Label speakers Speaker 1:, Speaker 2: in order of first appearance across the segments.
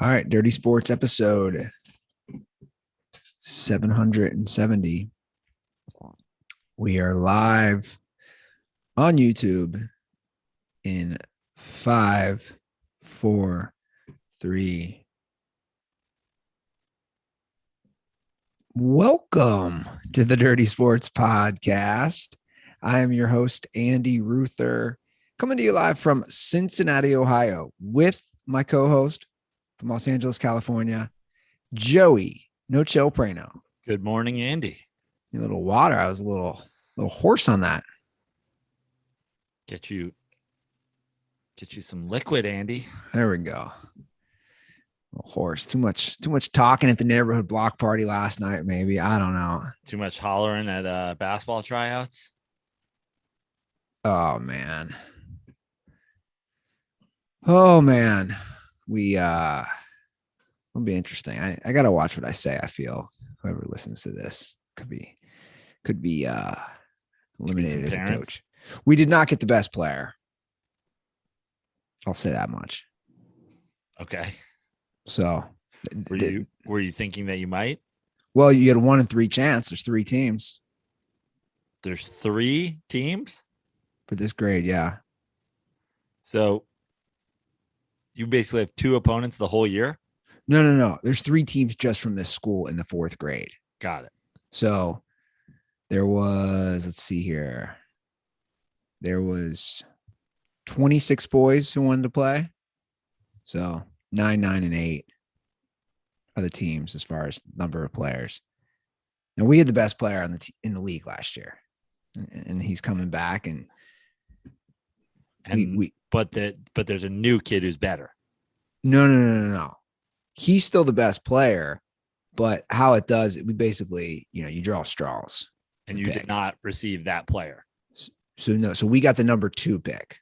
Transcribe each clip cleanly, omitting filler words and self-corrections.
Speaker 1: All right, Dirty Sports episode 770. We are live on YouTube in 5, 4, 3. Welcome to the Dirty Sports Podcast. I am your host, Andy Ruther, coming to you live from Cincinnati, Ohio, with my co-host from Los Angeles, California, Joey No Chill Prano.
Speaker 2: Good morning, Andy.
Speaker 1: A little water. I was a little hoarse on that.
Speaker 2: Get you some liquid, Andy.
Speaker 1: There we go. A little hoarse. Too much talking at the neighborhood block party last night. Maybe, I don't know.
Speaker 2: Too much hollering at basketball tryouts.
Speaker 1: Oh man. It'll be interesting. I gotta watch what I say. I feel whoever listens to this could be eliminated as a coach. We did not get the best player. I'll say that much.
Speaker 2: Okay.
Speaker 1: So
Speaker 2: were you thinking that you might?
Speaker 1: Well, you had 1 in 3 chance. There's 3 teams.
Speaker 2: There's 3 teams
Speaker 1: for this grade, yeah.
Speaker 2: So you basically have 2 opponents the whole year?
Speaker 1: No. There's 3 teams just from this school in the 4th grade.
Speaker 2: Got it.
Speaker 1: So there was, let's see here. There was 26 boys who wanted to play. So 9, 9, and 8 are the teams as far as number of players. And we had the best player in the league last year, and he's coming back.
Speaker 2: But there's a new kid who's better.
Speaker 1: No. He's still the best player, but how it does, we basically, you draw straws.
Speaker 2: And you did not receive that player.
Speaker 1: So we got the number 2 pick.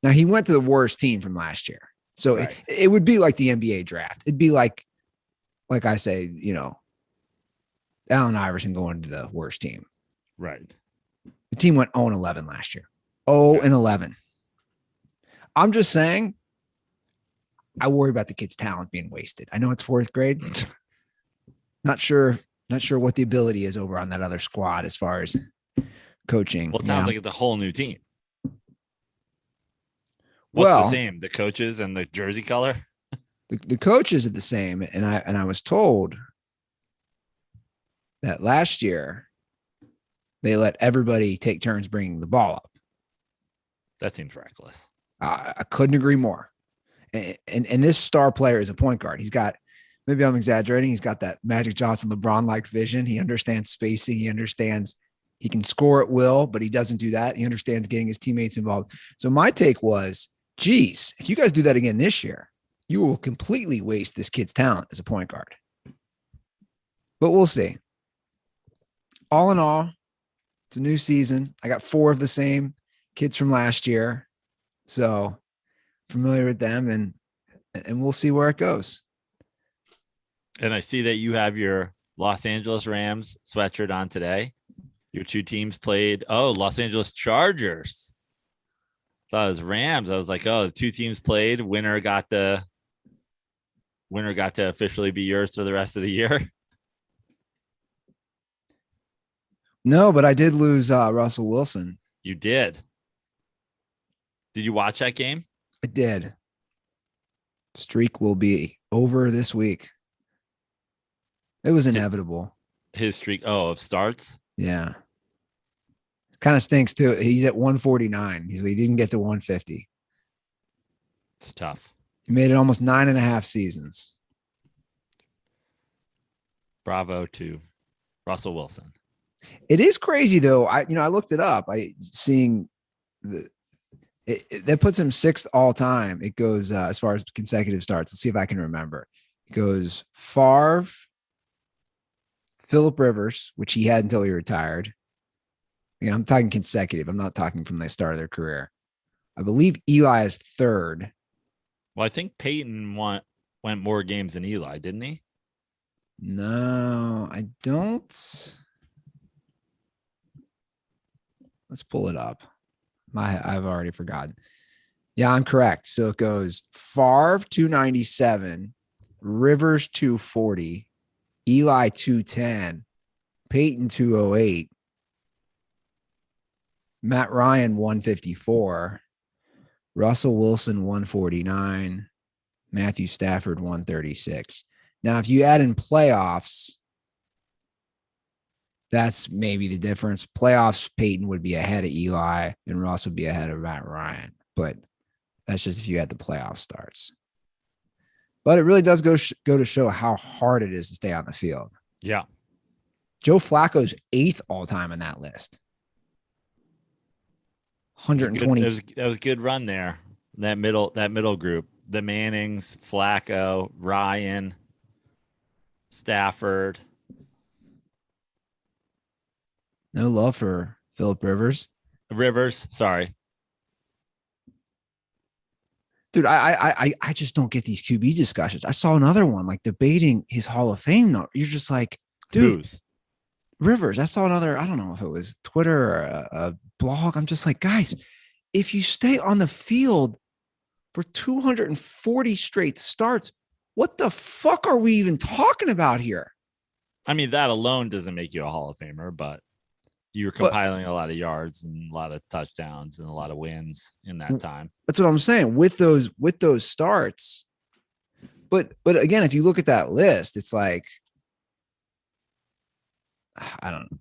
Speaker 1: Now he went to the worst team from last year. So right. It would be like the NBA draft. It'd be like I say, Allen Iverson going to the worst team.
Speaker 2: Right.
Speaker 1: The team went 0-11 last year. 0-11. I'm just saying, I worry about the kid's talent being wasted. I know it's 4th grade. Not sure what the ability is over on that other squad as far as coaching.
Speaker 2: Well, it sounds like it's a whole new team. What's the same? The coaches and the jersey color?
Speaker 1: The coaches are the same. And I was told that last year they let everybody take turns bringing the ball up.
Speaker 2: That seems reckless.
Speaker 1: I couldn't agree more. And this star player is a point guard. He's got, maybe I'm exaggerating, he's got that Magic Johnson, LeBron-like vision. He understands spacing. He understands he can score at will, but he doesn't do that. He understands getting his teammates involved. So my take was, geez, if you guys do that again this year, you will completely waste this kid's talent as a point guard. But we'll see. All in all, it's a new season. I got 4 of the same kids from last year. So familiar with them, and we'll see where it goes.
Speaker 2: And I see that you have your Los Angeles Rams sweatshirt on today. Your 2 teams played. Oh, Los Angeles Chargers. Thought it was Rams. I was like, oh, the 2 teams played. Winner got to officially be yours for the rest of the year.
Speaker 1: No, but I did lose Russell Wilson.
Speaker 2: You did. Did you watch that game?
Speaker 1: I did. Streak will be over this week. It was inevitable.
Speaker 2: His streak, of starts?
Speaker 1: Yeah. Kind of stinks too. He's at 149. He didn't get to 150.
Speaker 2: It's tough.
Speaker 1: He made it almost 9.5 seasons.
Speaker 2: Bravo to Russell Wilson.
Speaker 1: It is crazy though. I looked it up. That puts him 6th all time. It goes as far as consecutive starts. Let's see if I can remember. It goes Favre, Phillip Rivers, which he had until he retired. Again, I'm talking consecutive. I'm not talking from the start of their career. I believe Eli is 3rd.
Speaker 2: Well, I think Peyton went more games than Eli, didn't he?
Speaker 1: No, I don't. Let's pull it up. I've already forgotten. Yeah, I'm correct. So it goes Favre 297, Rivers 240, Eli 210, Peyton 208, Matt Ryan 154, Russell Wilson 149, Matthew Stafford 136. Now, if you add in playoffs, that's maybe the difference. Playoffs, Peyton would be ahead of Eli and Russ would be ahead of Matt Ryan. But that's just if you had the playoff starts. But it really does go to show how hard it is to stay on the field.
Speaker 2: Yeah.
Speaker 1: Joe Flacco's 8th all time on that list. 120.
Speaker 2: That was a good run there. That middle group. The Mannings, Flacco, Ryan, Stafford.
Speaker 1: No love for Phillip Rivers.
Speaker 2: Sorry.
Speaker 1: Dude, I just don't get these QB discussions. I saw another one like debating his Hall of Fame number. You're just like, dude,
Speaker 2: Who's?
Speaker 1: Rivers. I saw another, I don't know if it was Twitter or a blog. I'm just like, guys, if you stay on the field for 240 straight starts, what the fuck are we even talking about here?
Speaker 2: I mean, that alone doesn't make you a Hall of Famer, but you're compiling a lot of yards and a lot of touchdowns and a lot of wins in that time.
Speaker 1: That's what I'm saying with those starts. But again, if you look at that list, it's like, I don't know.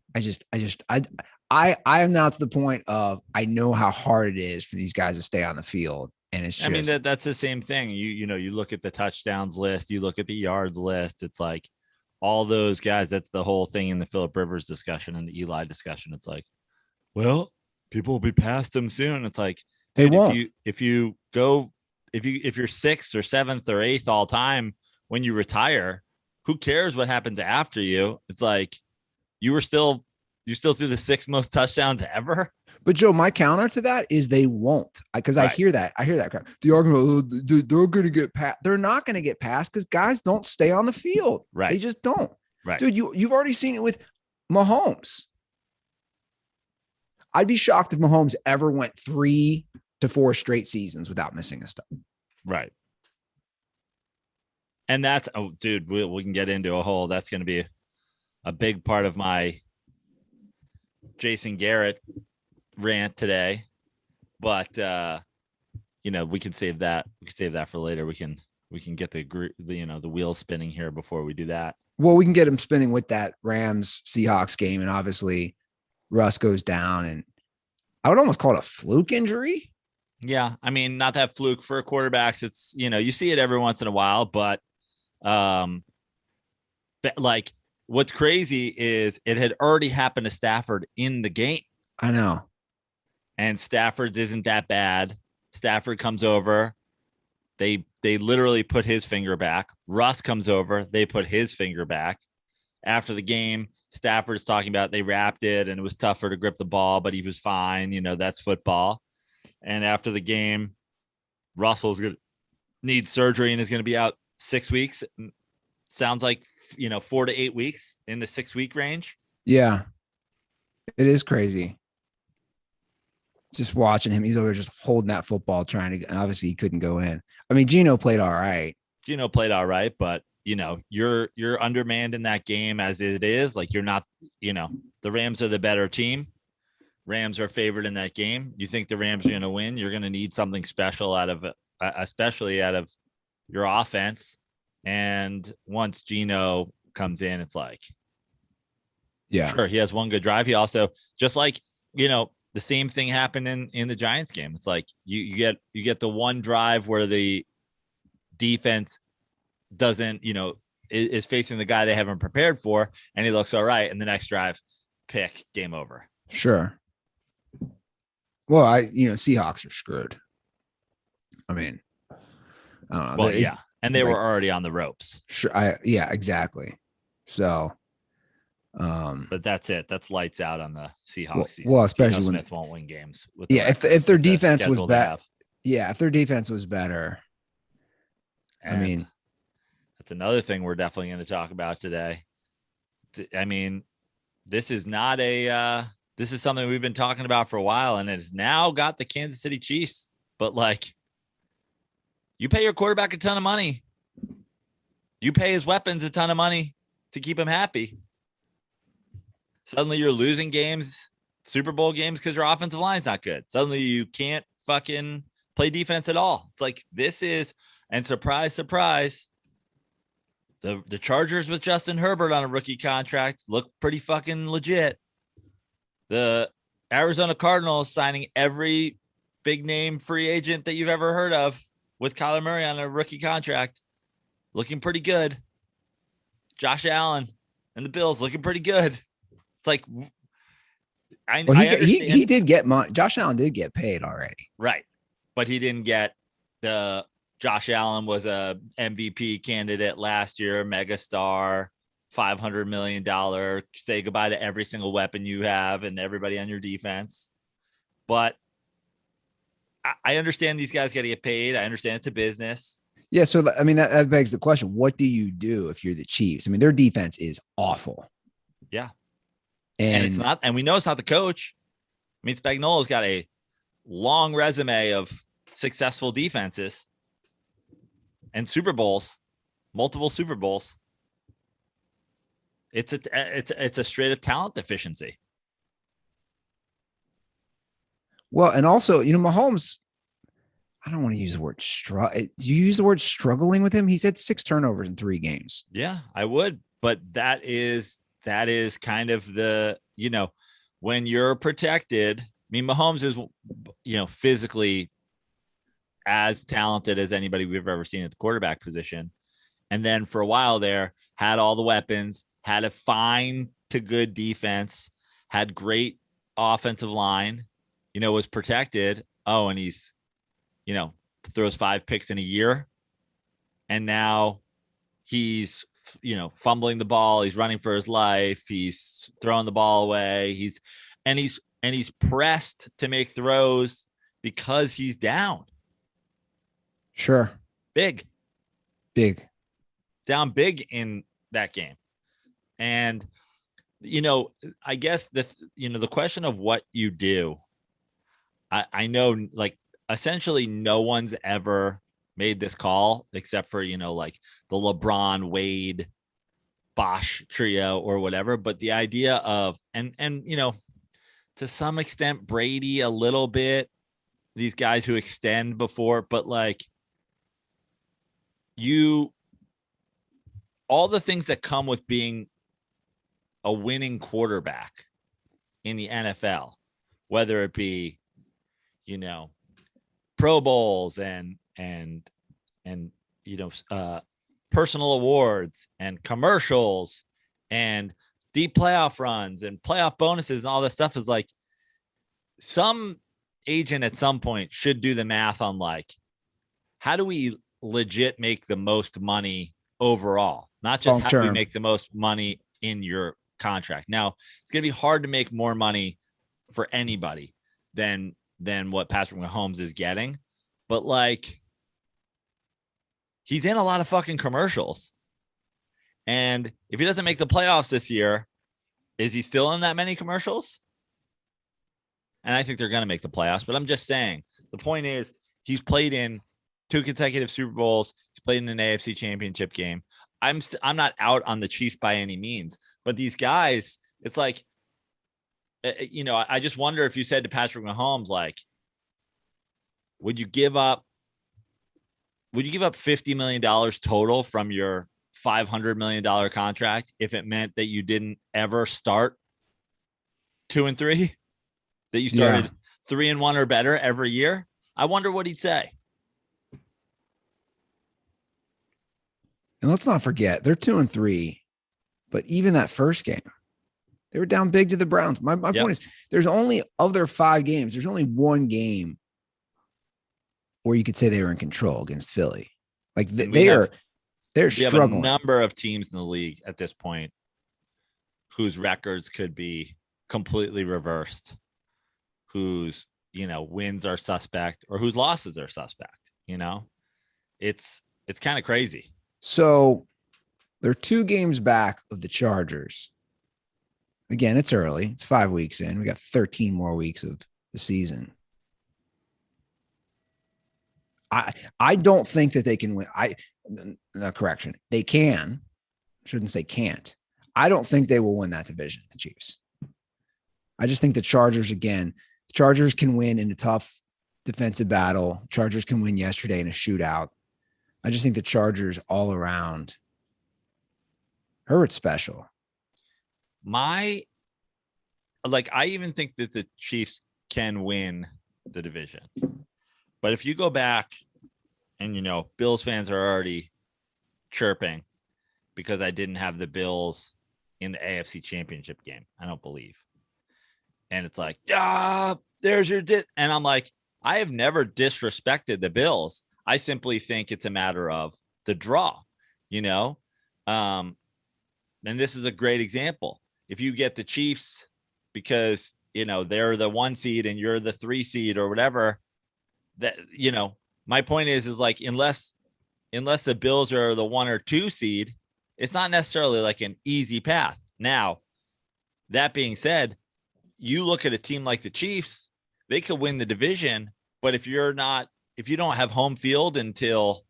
Speaker 1: I am not to the point of I know how hard it is for these guys to stay on the field. And it's just,
Speaker 2: I mean, that's the same thing. You look at the touchdowns list, you look at the yards list. It's like all those guys. That's the whole thing in the Phillip Rivers discussion and the Eli discussion. It's like, well, people will be past them soon. It's like, dude,
Speaker 1: they won't.
Speaker 2: if you're 6th or 7th or 8th all time when you retire, who cares what happens after you? It's like you still threw the 6th most touchdowns ever.
Speaker 1: But Joe, my counter to that is they won't, because
Speaker 2: Right.
Speaker 1: I hear that crap. The argument, they're going to get past. They're not going to get past because guys don't stay on the field.
Speaker 2: Right.
Speaker 1: They just don't.
Speaker 2: Right.
Speaker 1: Dude, you've already seen it with Mahomes. I'd be shocked if Mahomes ever went 3 to 4 straight seasons without missing a start.
Speaker 2: Right. And that's, dude, we can get into a whole, that's going to be a big part of my Jason Garrett rant today, but we can save that. We can save that for later. We can get the wheels spinning here before we do that.
Speaker 1: Well, we can get him spinning with that Rams Seahawks game, and obviously Russ goes down, and I would almost call it a fluke injury.
Speaker 2: Yeah, I mean, not that fluke for quarterbacks. It's you see it every once in a while, but like what's crazy is it had already happened to Stafford in the game.
Speaker 1: I know.
Speaker 2: And Stafford's isn't that bad. Stafford comes over. They literally put his finger back. Russ comes over. They put his finger back. After the game, Stafford's talking about they wrapped it and it was tougher to grip the ball, but he was fine. That's football. And after the game, Russell's going to need surgery and is going to be out 6 weeks. Sounds like, 4 to 8 weeks in the 6-week range.
Speaker 1: Yeah, it is crazy. Just watching him, he's over just holding that football, trying to. Obviously, he couldn't go in. I mean, Geno played all right.
Speaker 2: But you're undermanned in that game as it is. Like you're not. The Rams are the better team. Rams are favored in that game. You think the Rams are going to win? You're going to need something special especially out of your offense. And once Geno comes in, it's like,
Speaker 1: yeah,
Speaker 2: sure, he has one good drive. He also just like the same thing happened in the Giants game. It's like you get the one drive where the defense doesn't, is facing the guy they haven't prepared for, and he looks all right. And the next drive, pick, game over.
Speaker 1: Sure. Well, Seahawks are screwed. I mean, I don't know.
Speaker 2: Well, yeah, and they were already on the ropes.
Speaker 1: Sure. Yeah, exactly. So,
Speaker 2: but that's it. That's lights out on the Seahawks season.
Speaker 1: Well, especially when
Speaker 2: Smith won't win games.
Speaker 1: If their defense was better. Yeah, if their defense was better.
Speaker 2: And I mean, that's another thing we're definitely going to talk about today. I mean, this is not this is something we've been talking about for a while, and it's now got the Kansas City Chiefs. But like, You pay your quarterback a ton of money. You pay his weapons a ton of money to keep him happy. Suddenly you're losing games, Super Bowl games, because your offensive line's not good. Suddenly you can't fucking play defense at all. It's like this is, and surprise, surprise, the Chargers with Justin Herbert on a rookie contract look pretty fucking legit. The Arizona Cardinals signing every big name free agent that you've ever heard of with Kyler Murray on a rookie contract, looking pretty good. Josh Allen and the Bills looking pretty good. It's like, I understand.
Speaker 1: He did get money. Josh Allen did get paid already.
Speaker 2: Right. But he didn't get the Josh Allen was a MVP candidate last year, megastar, $500 million, say goodbye to every single weapon you have and everybody on your defense. But I understand these guys got to get paid. I understand it's a business.
Speaker 1: Yeah. So, I mean, that begs the question. What do you do if you're the Chiefs? I mean, their defense is awful.
Speaker 2: Yeah.
Speaker 1: And
Speaker 2: it's not, and we know it's not the coach. I mean, Spagnuolo's got a long resume of successful defenses and Super Bowls, multiple Super Bowls. It's a straight up talent deficiency.
Speaker 1: Well, and also, Mahomes, I don't want to use the word struggle. Do you use the word struggling with him? He's had 6 turnovers in 3 games.
Speaker 2: Yeah, I would. But that is kind of the, when you're protected. I mean, Mahomes is, physically as talented as anybody we've ever seen at the quarterback position. And then for a while there, had all the weapons, had a fine to good defense, had great offensive line, was protected. Oh, and he's, throws 5 picks in a year. And now he's, fumbling the ball. He's running for his life. He's throwing the ball away. He's pressed to make throws because he's down.
Speaker 1: Sure.
Speaker 2: Big. Down big in that game. And, I guess the question of what you do, I know, like, essentially no one's ever made this call except for, like the LeBron, Wade, Bosch trio or whatever. But the idea of, and, to some extent, Brady a little bit, these guys who extend before, but like all the things that come with being a winning quarterback in the NFL, whether it be, Pro Bowls and personal awards and commercials and deep playoff runs and playoff bonuses and all this stuff, is like some agent at some point should do the math on like, how do we legit make the most money overall? Not just how do we make the most money in your contract. Now, it's going to be hard to make more money for anybody than what Patrick Mahomes is getting. But like, he's in a lot of fucking commercials. And if he doesn't make the playoffs this year, is he still in that many commercials? And I think they're going to make the playoffs, but I'm just saying, the point is he's played in 2 consecutive Super Bowls. He's played in an AFC championship game. I'm not out on the Chiefs by any means, but these guys, it's like, I just wonder if you said to Patrick Mahomes, like, would you give up $50 million total from your $500 million contract if it meant that you didn't ever start 2-3, that you started 3-1 or better every year? I wonder what he'd say.
Speaker 1: And let's not forget, they're 2-3, but even that first game, they were down big to the Browns. My point is, there's only, of their 5 games, there's only 1 game where you could say they were in control against Philly. Like they're struggling.
Speaker 2: Have a number of teams in the league at this point whose records could be completely reversed, whose, wins are suspect or whose losses are suspect. It's kind of crazy.
Speaker 1: So they're 2 games back of the Chargers. Again, it's early. It's 5 weeks in. We got 13 more weeks of the season. I don't think that they can win. Correction. They can. Shouldn't say can't. I don't think they will win that division, the Chiefs. I just think the Chargers, again, Chargers can win in a tough defensive battle. Chargers can win yesterday in a shootout. I just think the Chargers all around. Herbert's special.
Speaker 2: I even think that the Chiefs can win the division. But if you go back and, Bills fans are already chirping because I didn't have the Bills in the AFC Championship game, I don't believe. And it's like, there's your and I'm like, I have never disrespected the Bills. I simply think it's a matter of the draw, and this is a great example. If you get the Chiefs because, they're the 1 seed and you're the 3 seed or whatever, that, my point is like, unless the Bills are the 1 or 2 seed, it's not necessarily like an easy path. Now, that being said, you look at a team like the Chiefs, they could win the division, but if you don't have home field until,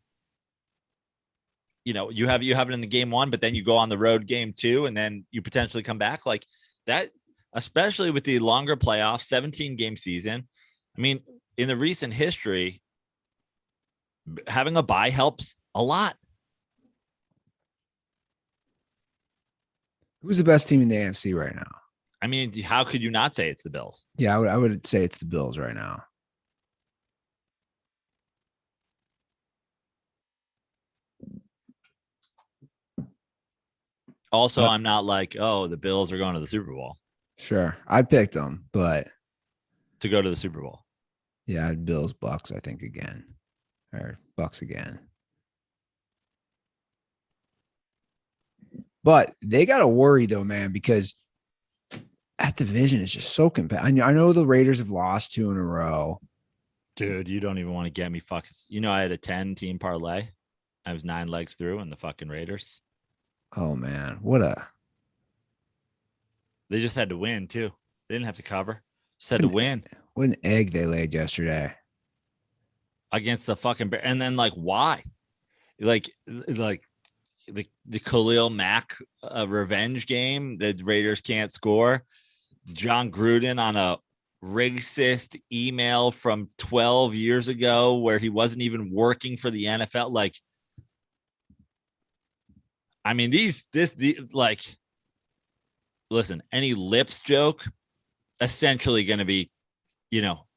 Speaker 2: you have it in the game 1, but then you go on the road game 2, and then you potentially come back like that, especially with the longer playoff 17 game season. I mean, in the recent history, having a bye helps a lot.
Speaker 1: Who's the best team in the AFC right now?
Speaker 2: I mean, how could you not say it's the Bills?
Speaker 1: Yeah, I would say it's the Bills right now.
Speaker 2: Also, I'm not like, the Bills are going to the Super Bowl.
Speaker 1: Sure. I picked them, but
Speaker 2: to go to the Super Bowl.
Speaker 1: Yeah, I had Bills, Bucks, I think again. Or Bucks again. But they got to worry though, man, because that division is just so competitive. I know the Raiders have lost 2 in a row.
Speaker 2: Dude, you don't even want to get me fucking. I had a 10-team parlay. I was 9 legs through in the fucking Raiders.
Speaker 1: Oh man,
Speaker 2: they just had to win too. They didn't have to cover. Just had to win.
Speaker 1: What an egg they laid yesterday
Speaker 2: against the fucking Bear. And then why? Like the Khalil Mack revenge game. The Raiders can't score. John Gruden on a racist email from 12 years ago where he wasn't even working for the NFL. I mean, listen, any lips joke essentially going to be,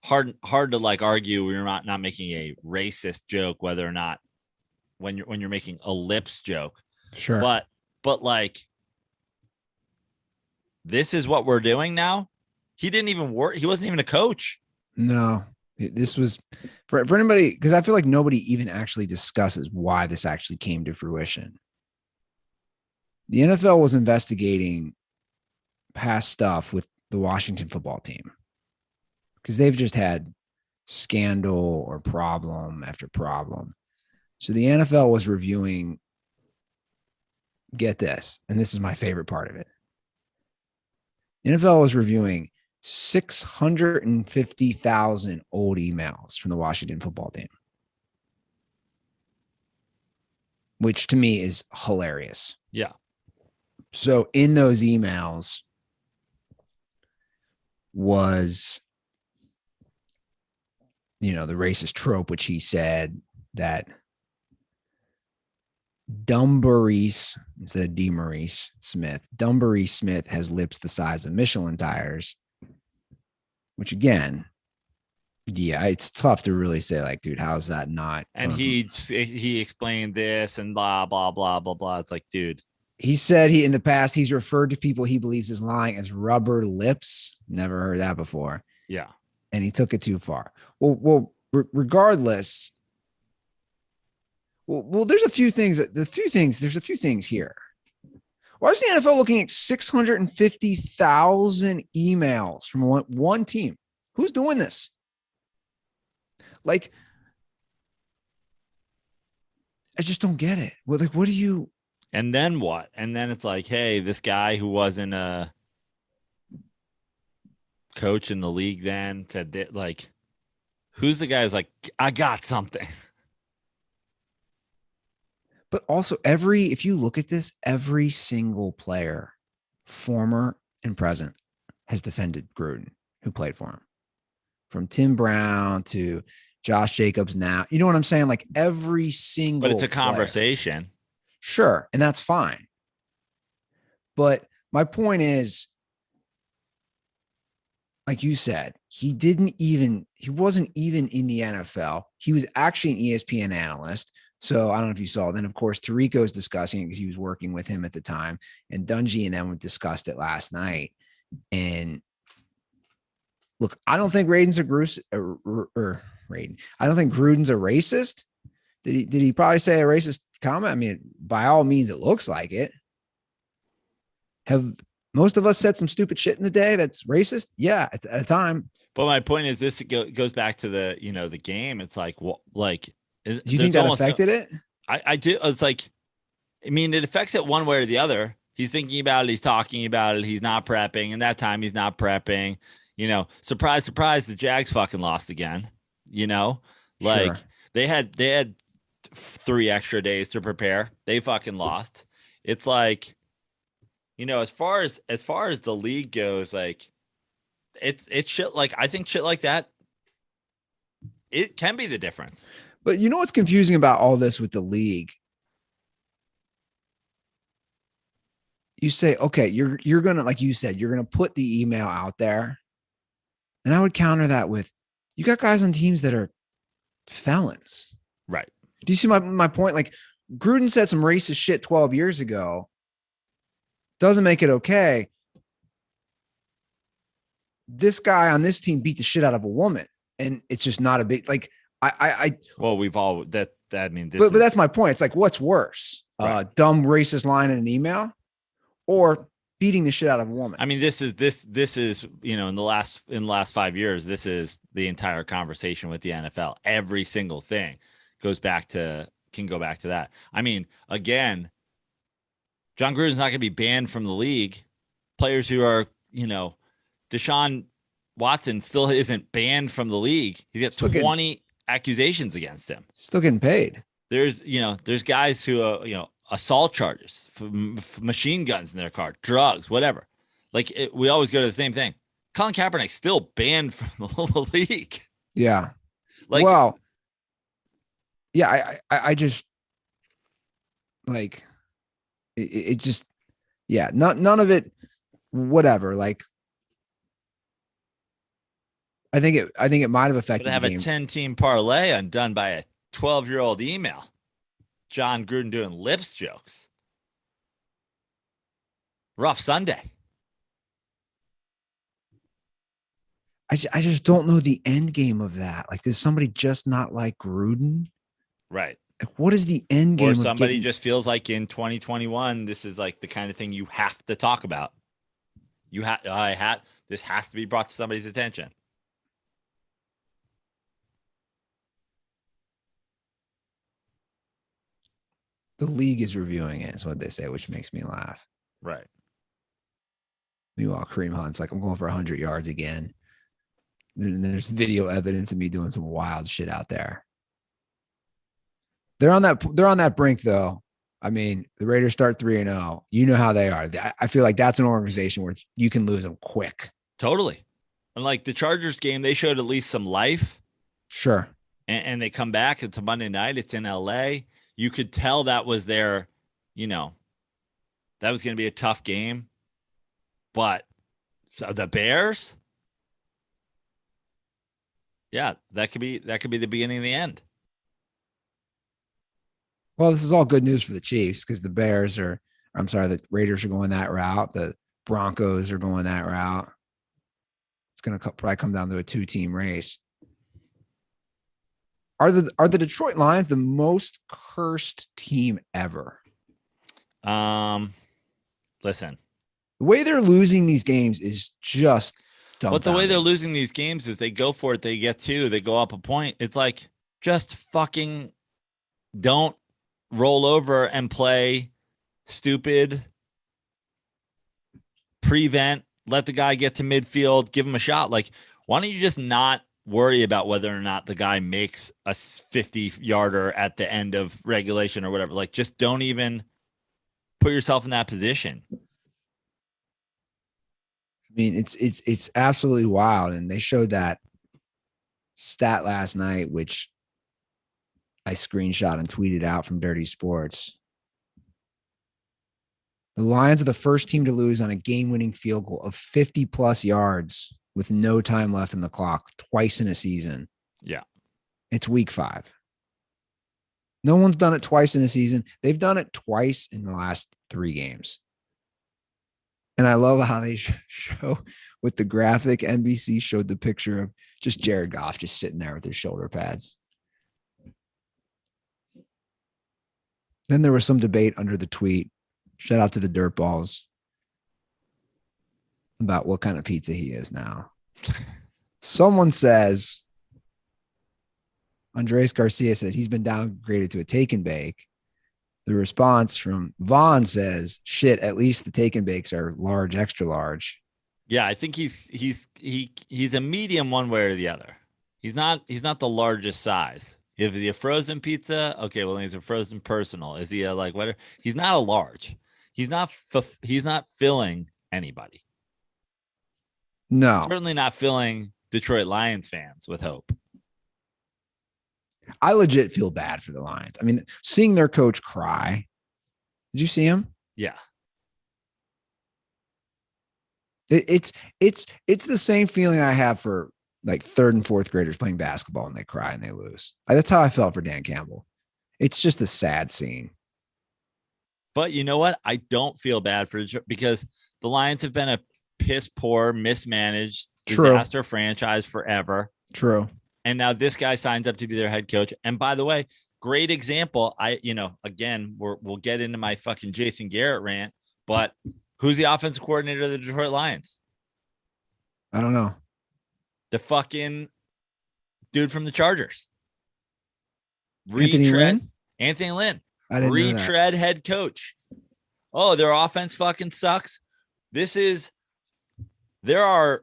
Speaker 2: hard to argue we're not making a racist joke, whether or not when you're making a lips joke.
Speaker 1: Sure.
Speaker 2: But this is what we're doing now. He didn't even work. He wasn't even a coach.
Speaker 1: No, this was for anybody, because I feel like nobody even actually discusses why this actually came to fruition. The NFL was investigating past stuff with the Washington football team because they've just had scandal or problem after problem. So the NFL was reviewing, get this, and this is my favorite part of it. The NFL was reviewing 650,000 old emails from the Washington football team, which to me is hilarious.
Speaker 2: Yeah.
Speaker 1: So in those emails was, the racist trope, which he said that Dumbarese, instead of DeMaurice Smith, Dumbarese Smith has lips the size of Michelin tires, which again, yeah, it's tough to really say dude, how's that not?
Speaker 2: And he explained this and blah, blah, blah, blah, blah. It's like, dude.
Speaker 1: He said in the past, he's referred to people he believes is lying as rubber lips. Never heard that before.
Speaker 2: Yeah.
Speaker 1: And he took it too far. Well, regardless. Well, there's a few things here. Why is the NFL looking at 650,000 emails from one team? Who's doing this? I just don't get it. Well, what do you?
Speaker 2: And then what? And then it's like, hey, this guy who wasn't a coach in the league then said that, who's the guy who's like, I got something?
Speaker 1: But also if you look at this, every single player, former and present, has defended Gruden, who played for him. From Tim Brown to Josh Jacobs now. You know what I'm saying? Like every single
Speaker 2: But it's a
Speaker 1: player.
Speaker 2: conversation.
Speaker 1: Sure. And that's fine. But my point is, like you said, he wasn't even in the NFL. He was actually an ESPN analyst. So I don't know if you saw. Then, of course, Tirico's discussing it because he was working with him at the time. And Dungy and them discussed it last night. And look, I don't think Raden's a Raden. I don't think Gruden's a racist. Did he probably say a racist comment? I mean, by all means, it looks like it. Have most of us said some stupid shit in the day that's racist? Yeah, at a time.
Speaker 2: But my point is, this goes back to the the game. It's like, do
Speaker 1: you think that affected it?
Speaker 2: I do. It's like, I mean, it affects it one way or the other. He's thinking about it. He's talking about it. He's not prepping, and that time he's not prepping. Surprise, surprise, the Jags fucking lost again. Like
Speaker 1: Sure.
Speaker 2: they had 3 extra days to prepare. They fucking lost. It's like, as far as the league goes, like it's shit. Like, I think shit like that, it can be the difference.
Speaker 1: But you know what's confusing about all this with the league? You say, okay, you're gonna, like you said, you're gonna put the email out there. And I would counter that with, you got guys on teams that are felons.
Speaker 2: Right.
Speaker 1: Do you see my point? Like, Gruden said some racist shit 12 years ago. Doesn't make it okay. This guy on this team beat the shit out of a woman. And it's just not a big, like,
Speaker 2: well, we've all I mean,
Speaker 1: but that's my point. It's like, what's worse?
Speaker 2: Right.
Speaker 1: Dumb racist line in an email or beating the shit out of a woman?
Speaker 2: I mean, this is, in the last 5 years, this is the entire conversation with the NFL. Every single thing can go back to that. I mean, again, John Gruden's not going to be banned from the league. Players who are, Deshaun Watson still isn't banned from the league. He's got 20 accusations against him.
Speaker 1: Still getting paid.
Speaker 2: There's guys who, assault charges, machine guns in their car, drugs, whatever. Like, we always go to the same thing. Colin Kaepernick's still banned from the league.
Speaker 1: Yeah.
Speaker 2: Like,
Speaker 1: well, yeah, I just like it just, yeah, none of it, whatever. Like, I think it might have affected
Speaker 2: have
Speaker 1: the game.
Speaker 2: A 10-team parlay undone by a 12-year-old email. John Gruden doing lips jokes. Rough Sunday.
Speaker 1: I just don't know the end game of that. Like, does somebody just not like Gruden?
Speaker 2: Right.
Speaker 1: Like, what is the end game?
Speaker 2: Or somebody just feels like in 2021, this is like the kind of thing you have to talk about. This has to be brought to somebody's attention.
Speaker 1: The league is reviewing it, is what they say, which makes me laugh.
Speaker 2: Right.
Speaker 1: Meanwhile, Kareem Hunt's like, I'm going for 100 yards again. There's video evidence of me doing some wild shit out there. They're on that brink, though. I mean, the Raiders start 3-0. You know how they are. I feel like that's an organization where you can lose them quick.
Speaker 2: Totally. And like the Chargers game, they showed at least some life.
Speaker 1: Sure.
Speaker 2: And they come back. It's a Monday night. It's in LA. You could tell that was their, that was going to be a tough game. But the Bears, yeah, that could be the beginning of the end.
Speaker 1: Well, this is all good news for the Chiefs because the Raiders are going that route. The Broncos are going that route. It's going to probably come down to a 2-team race. Are the Detroit Lions the most cursed team ever?
Speaker 2: Listen.
Speaker 1: The way they're losing these games is just dumbfounding.
Speaker 2: But the way they're losing these games is they go for it, they get 2, they go up a point. It's like, just fucking don't roll over and play stupid, prevent, let the guy get to midfield, give him a shot. Like, why don't you just not worry about whether or not the guy makes a 50-yarder at the end of regulation or whatever. Like, just don't even put yourself in that position.
Speaker 1: I mean, it's absolutely wild. And they showed that stat last night, which I screenshot and tweeted out from Dirty Sports. The Lions are the first team to lose on a game-winning field goal of 50 plus yards with no time left in the clock twice in a season.
Speaker 2: Yeah.
Speaker 1: It's week 5. No one's done it twice in a season. They've done it twice in the last 3 games. And I love how they show with the graphic. NBC showed the picture of just Jared Goff just sitting there with his shoulder pads. Then there was some debate under the tweet. Shout out to the Dirtballs about what kind of pizza he is now. Someone says, Andres Garcia said he's been downgraded to a take and bake. The response from Vaughn says, shit, at least the take and bakes are large, extra large.
Speaker 2: Yeah, I think he's a medium one way or the other. He's not the largest size. Is he a frozen pizza? Okay, well, he's a frozen personal. Is he a like what? He's not a large. He's not filling anybody.
Speaker 1: No.
Speaker 2: Certainly not filling Detroit Lions fans with hope.
Speaker 1: I legit feel bad for the Lions. I mean, seeing their coach cry. Did you see him?
Speaker 2: Yeah.
Speaker 1: It's the same feeling I have for like 3rd and 4th graders playing basketball and they cry and they lose. That's how I felt for Dan Campbell. It's just a sad scene.
Speaker 2: But you know what? I don't feel bad for because the Lions have been a piss poor, mismanaged, disaster franchise forever.
Speaker 1: True.
Speaker 2: And now this guy signs up to be their head coach. And by the way, great example. Again, we'll get into my fucking Jason Garrett rant, but who's the offensive coordinator of the Detroit Lions?
Speaker 1: I don't know.
Speaker 2: The fucking dude from the Chargers.
Speaker 1: Anthony Lynn?
Speaker 2: Anthony Lynn.
Speaker 1: I didn't know that.
Speaker 2: Retread head coach. Oh, their offense fucking sucks. There are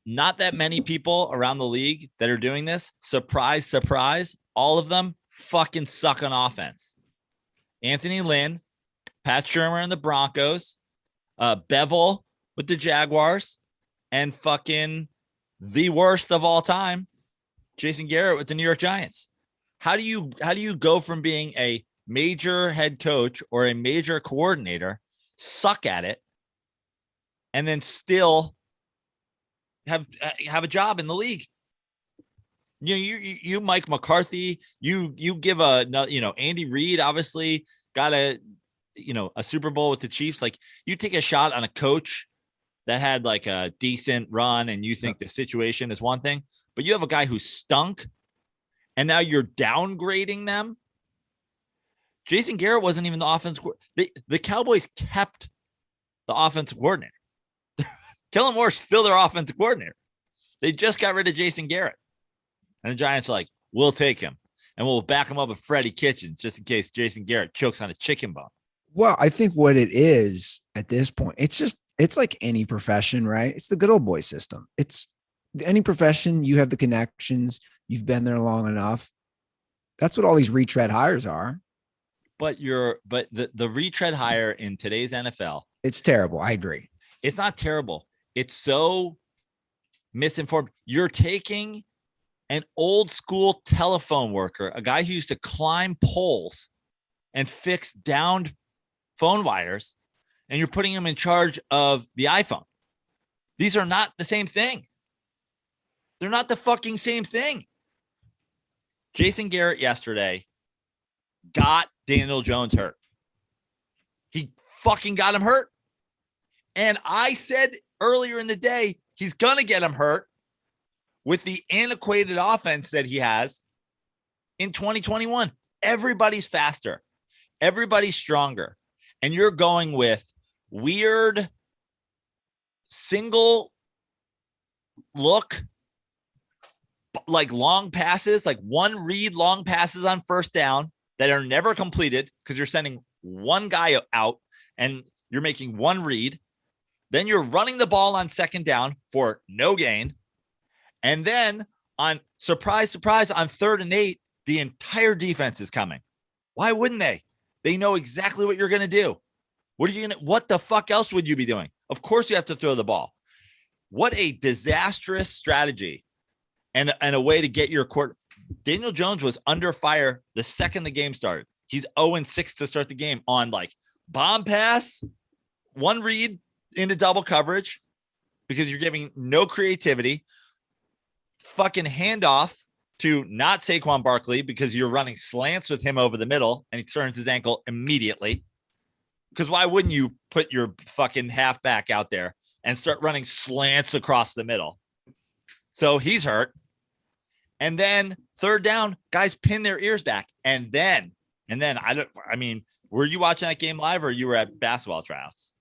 Speaker 2: not that many people around the league that are doing this. Surprise, surprise. All of them fucking suck on offense. Anthony Lynn, Pat Shurmur and the Broncos, Bevel with the Jaguars, and fucking the worst of all time, Jason Garrett with the New York Giants. How do you go from being a major head coach or a major coordinator, suck at it, and then still have a job in the league? You Mike McCarthy, you give Andy Reid obviously got a Super Bowl with the Chiefs. Like, you take a shot on a coach that had like a decent run and you think the situation is one thing, but you have a guy who stunk and now you're downgrading them. Jason Garrett wasn't even the offense. The Cowboys kept the offensive coordinator. Kellen Moore's still their offensive coordinator. They just got rid of Jason Garrett. And the Giants are like, we'll take him. And we'll back him up with Freddie Kitchens just in case Jason Garrett chokes on a chicken bone.
Speaker 1: Well, I think what it is at this point, it's like any profession, right? It's the good old boy system. It's any profession, you have the connections, you've been there long enough. That's what all these retread hires are.
Speaker 2: But the retread hire in today's NFL,
Speaker 1: it's terrible. I agree.
Speaker 2: It's not terrible. It's so misinformed. You're taking an old school telephone worker, a guy who used to climb poles and fix downed phone wires, and you're putting him in charge of the iPhone. These are not the same thing. They're not the fucking same thing. Jason Garrett yesterday got Daniel Jones hurt. He fucking got him hurt. And I said earlier in the day, he's going to get him hurt with the antiquated offense that he has in 2021. Everybody's faster. Everybody's stronger. And you're going with weird single look, like long passes, like one read long passes on first down that are never completed because you're sending one guy out and you're making one read. Then you're running the ball on second down for no gain. And then on surprise, on 3rd and 8, the entire defense is coming. Why wouldn't they? They know exactly what you're going to do. What the fuck else would you be doing? Of course you have to throw the ball. What a disastrous strategy and a way to get your court. Daniel Jones was under fire the second the game started. He's 0-6 to start the game on like bomb pass, one read into double coverage because you're giving no creativity, fucking handoff to not Saquon Barkley because you're running slants with him over the middle and he turns his ankle immediately. Because why wouldn't you put your fucking halfback out there and start running slants across the middle? So he's hurt. And then 3rd down, guys pin their ears back. And then were you watching that game live or you were at basketball tryouts?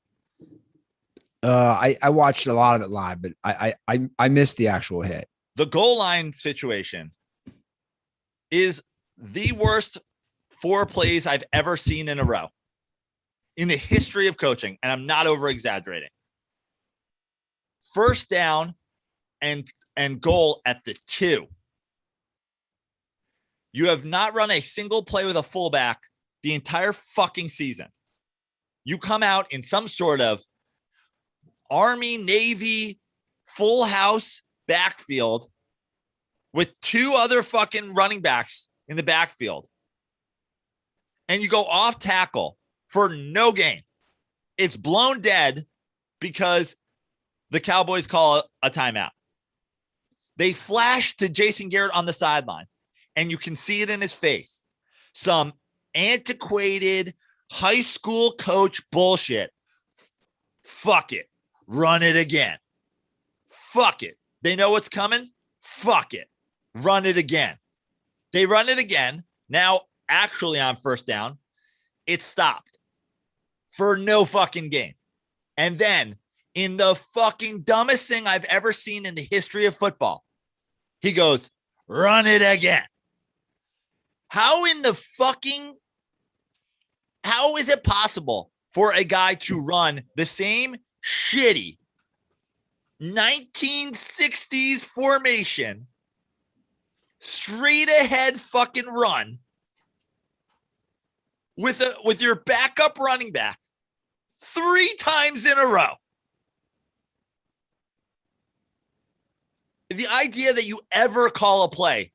Speaker 1: I watched a lot of it live, but I missed the actual hit.
Speaker 2: The goal line situation is the worst 4 plays I've ever seen in a row in the history of coaching. And I'm not over exaggerating. 1st down and goal at the 2. You have not run a single play with a fullback the entire fucking season. You come out in some sort of Army, Navy, full house backfield with 2 other fucking running backs in the backfield. And you go off tackle for no gain. It's blown dead because the Cowboys call a timeout. They flash to Jason Garrett on the sideline, and you can see it in his face. Some antiquated high school coach bullshit. Fuck it. Run it again. Fuck it. They know what's coming. Fuck it. Run it again. They run it again. Now, actually on 1st down, it stopped for no fucking gain. And then in the fucking dumbest thing I've ever seen in the history of football, he goes, run it again. How is it possible for a guy to run the same shitty 1960s formation, straight ahead fucking run with your backup running back 3 times in a row? The idea that you ever call a play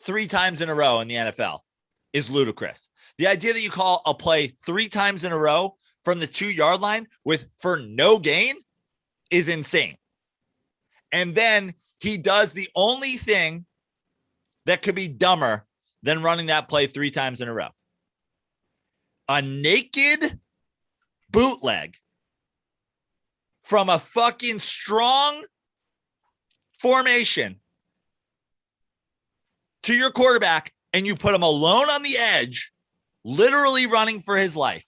Speaker 2: 3 times in a row in the NFL is ludicrous. The idea that you call a play 3 times in a row from the 2-yard line for no gain is insane. And then he does the only thing that could be dumber than running that play 3 times in a row. A naked bootleg from a fucking strong formation to your quarterback, and you put him alone on the edge, literally running for his life.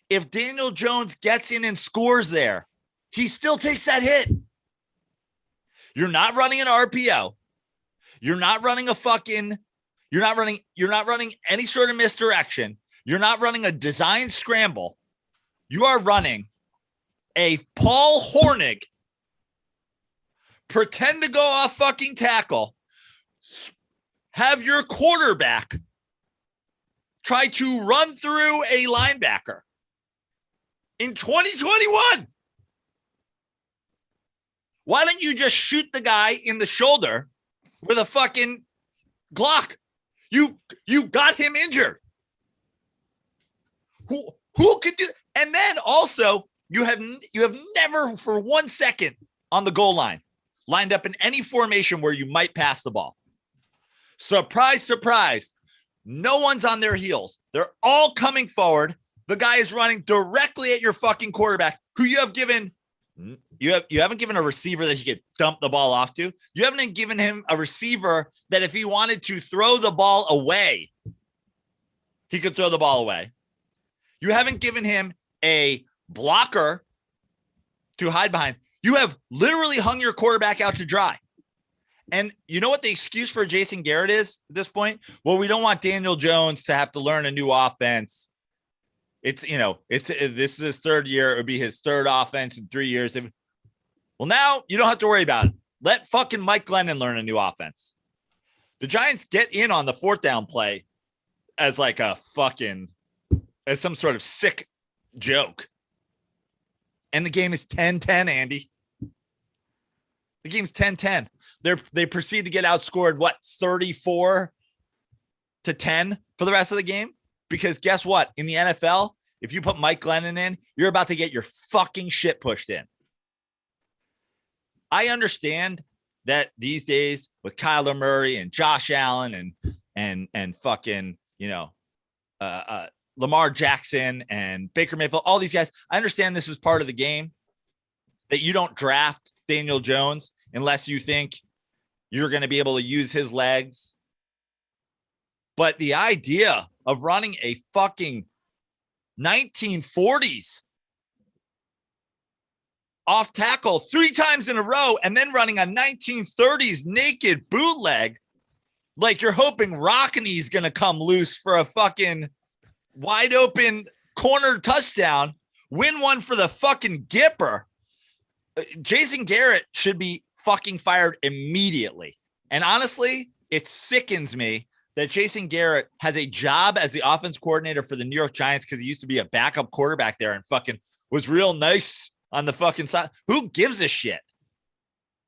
Speaker 2: If Daniel Jones gets in and scores there, he still takes that hit. You're not running an RPO. You're not running you're not running any sort of misdirection. You're not running a design scramble. You are running a Paul Hornig pretend to go off fucking tackle, have your quarterback try to run through a linebacker in 2021. Why don't you just shoot the guy in the shoulder with a fucking Glock? You got him injured. Who could do? And then also you have never for 1 second on the goal line lined up in any formation where you might pass the ball. Surprise, surprise. No one's on their heels. They're all coming forward. The guy is running directly at your fucking quarterback, who you haven't given a receiver that he could dump the ball off to. You haven't given him a receiver that if he wanted to throw the ball away, he could throw the ball away. You haven't given him a blocker to hide behind. You have literally hung your quarterback out to dry. And you know what the excuse for Jason Garrett is at this point? Well, we don't want Daniel Jones to have to learn a new offense. This is his 3rd year. It would be his 3rd offense in 3 years. Well, now you don't have to worry about it. Let fucking Mike Glennon learn a new offense. The Giants get in on the 4th down play as like as some sort of sick joke. And the game is 10-10, Andy. The game's 10-10. They proceed to get outscored, 34-10 for the rest of the game? Because guess what? In the NFL, if you put Mike Glennon in, you're about to get your fucking shit pushed in. I understand that these days with Kyler Murray and Josh Allen and fucking, Lamar Jackson and Baker Mayfield, all these guys, I understand this is part of the game, that you don't draft Daniel Jones unless you think you're going to be able to use his legs. But the idea of running a fucking 1940s off tackle 3 times in a row and then running a 1930s naked bootleg, like you're hoping Rockney's going to come loose for a fucking wide open corner touchdown, win one for the fucking Gipper. Jason Garrett should be fucking fired immediately. And honestly, it sickens me that Jason Garrett has a job as the offense coordinator for the New York Giants because he used to be a backup quarterback there and fucking was real nice on the fucking side. Who gives a shit?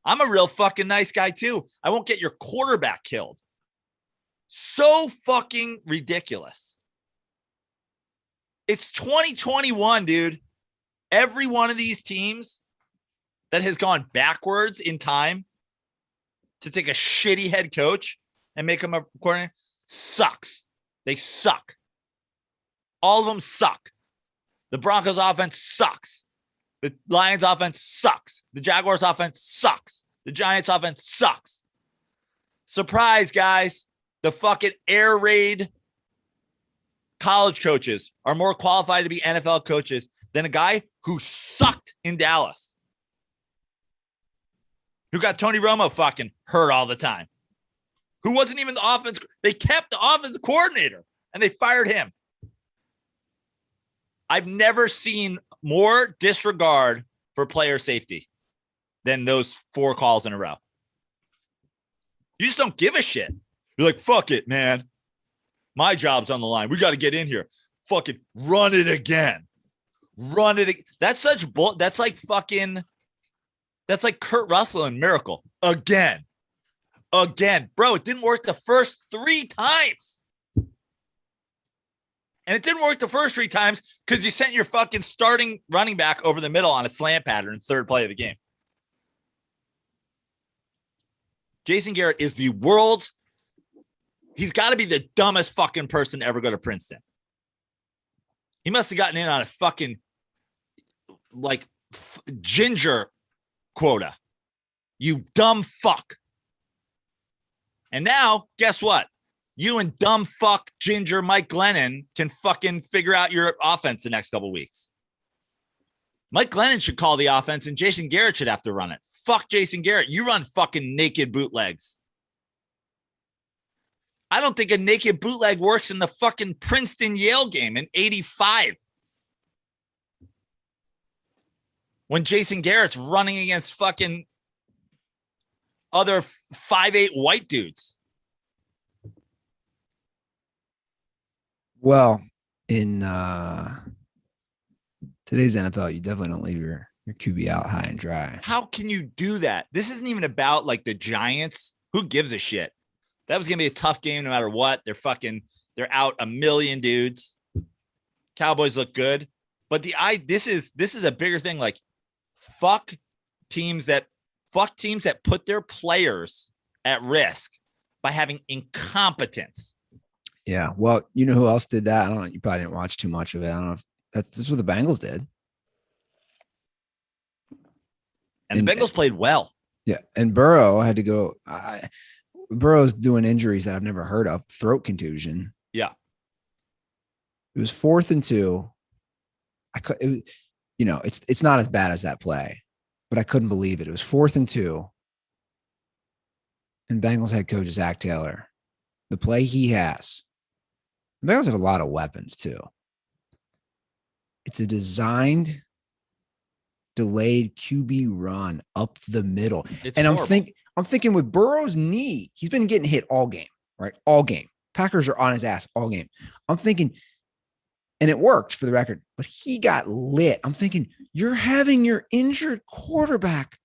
Speaker 2: I'm a real fucking nice guy too. I won't get your quarterback killed. So fucking ridiculous. It's 2021, dude. Every one of these teams that has gone backwards in time to take a shitty head coach and make him a coordinator sucks. They suck. All of them suck. The Broncos offense sucks. The Lions offense sucks. The Jaguars offense sucks. The Giants offense sucks. Surprise, guys. The fucking air raid college coaches are more qualified to be NFL coaches than a guy who sucked in Dallas, who got Tony Romo fucking hurt all the time, who wasn't even the offense. They kept the offensive coordinator and they fired him. I've never seen more disregard for player safety than those 4 calls in a row. You just don't give a shit. You're like, fuck it, man. My job's on the line. We got to get in here. Fucking run it again. Run it. That's such bull. That's like fucking. That's like Kurt Russell in Miracle. Again. Bro, it didn't work the first 3 times. And it didn't work the first 3 times because you sent your fucking starting running back over the middle on a slant pattern, 3rd play of the game. Jason Garrett is the world's. He's got to be the dumbest fucking person to ever go to Princeton. He must have gotten in on a fucking ginger quota. You dumb fuck. And now, guess what? You and dumb fuck ginger Mike Glennon can fucking figure out your offense the next couple weeks. Mike Glennon should call the offense and Jason Garrett should have to run it. Fuck Jason Garrett. You run fucking naked bootlegs. I don't think a naked bootleg works in the fucking Princeton-Yale game in 85. When Jason Garrett's running against fucking other 5'8" white dudes.
Speaker 1: Well, in today's NFL, you definitely don't leave your QB out high and dry.
Speaker 2: How can you do that? This isn't even about like the Giants. Who gives a shit? That was going to be a tough game no matter what. They're out a million dudes. Cowboys look good. But this is a bigger thing. Like, fuck teams that put their players at risk by having incompetence.
Speaker 1: Yeah. Well, you know who else did that? I don't know. You probably didn't watch too much of it. I don't know if that's what the Bengals did.
Speaker 2: And the Bengals played well.
Speaker 1: Yeah. And Burrow had to go. Burrow's doing injuries that I've never heard of. Throat contusion.
Speaker 2: Yeah.
Speaker 1: It was 4th and 2. It's not as bad as that play, but I couldn't believe it. It was 4th and 2. And Bengals head coach Zach Taylor. The play he has. The Bengals have a lot of weapons too. It's a designed delayed QB run up the middle.
Speaker 2: It's
Speaker 1: And
Speaker 2: horrible.
Speaker 1: I'm thinking with Burrow's knee, he's been getting hit all game, right? All game. Packers are on his ass all game. I'm thinking, and it worked for the record, but he got lit. I'm thinking, you're having your injured quarterback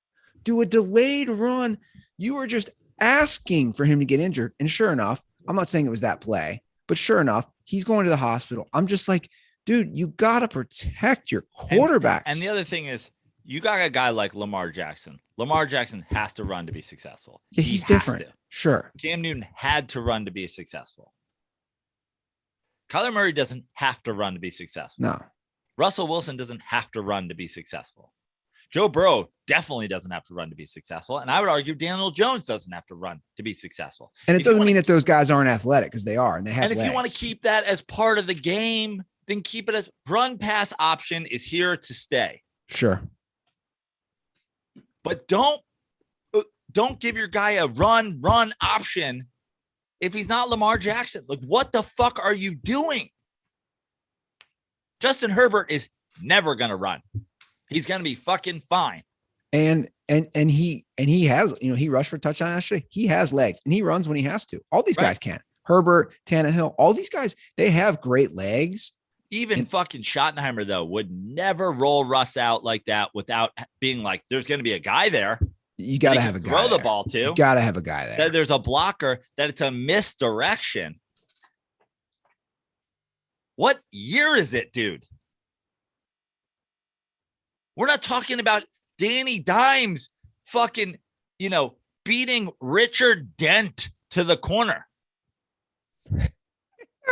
Speaker 1: do a delayed run. You are just asking for him to get injured. And sure enough, I'm not saying it was that play, but sure enough, he's going to the hospital. I'm just like, dude, you got to protect your quarterbacks.
Speaker 2: And the other thing is, you got a guy like Lamar Jackson. Lamar Jackson has to run to be successful.
Speaker 1: Yeah, he's different. Sure.
Speaker 2: Cam Newton had to run to be successful. Kyler Murray doesn't have to run to be successful.
Speaker 1: No.
Speaker 2: Russell Wilson doesn't have to run to be successful. Joe Burrow definitely doesn't have to run to be successful. And I would argue Daniel Jones doesn't have to run to be successful.
Speaker 1: And it doesn't mean that those guys aren't athletic, because they are, and they have
Speaker 2: And if you want to keep that as part of the game, then keep it as run pass option is here to stay.
Speaker 1: Sure.
Speaker 2: But don't give your guy a run option if he's not Lamar Jackson. Like, what the fuck are you doing? Justin Herbert is never going to run. He's going to be fucking fine.
Speaker 1: And he has, he rushed for a touchdown yesterday. He has legs and he runs when he has to. All these guys can. Herbert, Tannehill, all these guys, they have great legs.
Speaker 2: Even fucking Schottenheimer, though, would never roll Russ out like that without being like, there's going to be a guy there.
Speaker 1: You got to have a guy
Speaker 2: throw the ball to.
Speaker 1: You got to have a guy there.
Speaker 2: That there's a blocker, that it's a misdirection. What year is it, dude? We're not talking about Danny Dimes fucking, beating Richard Dent to the corner.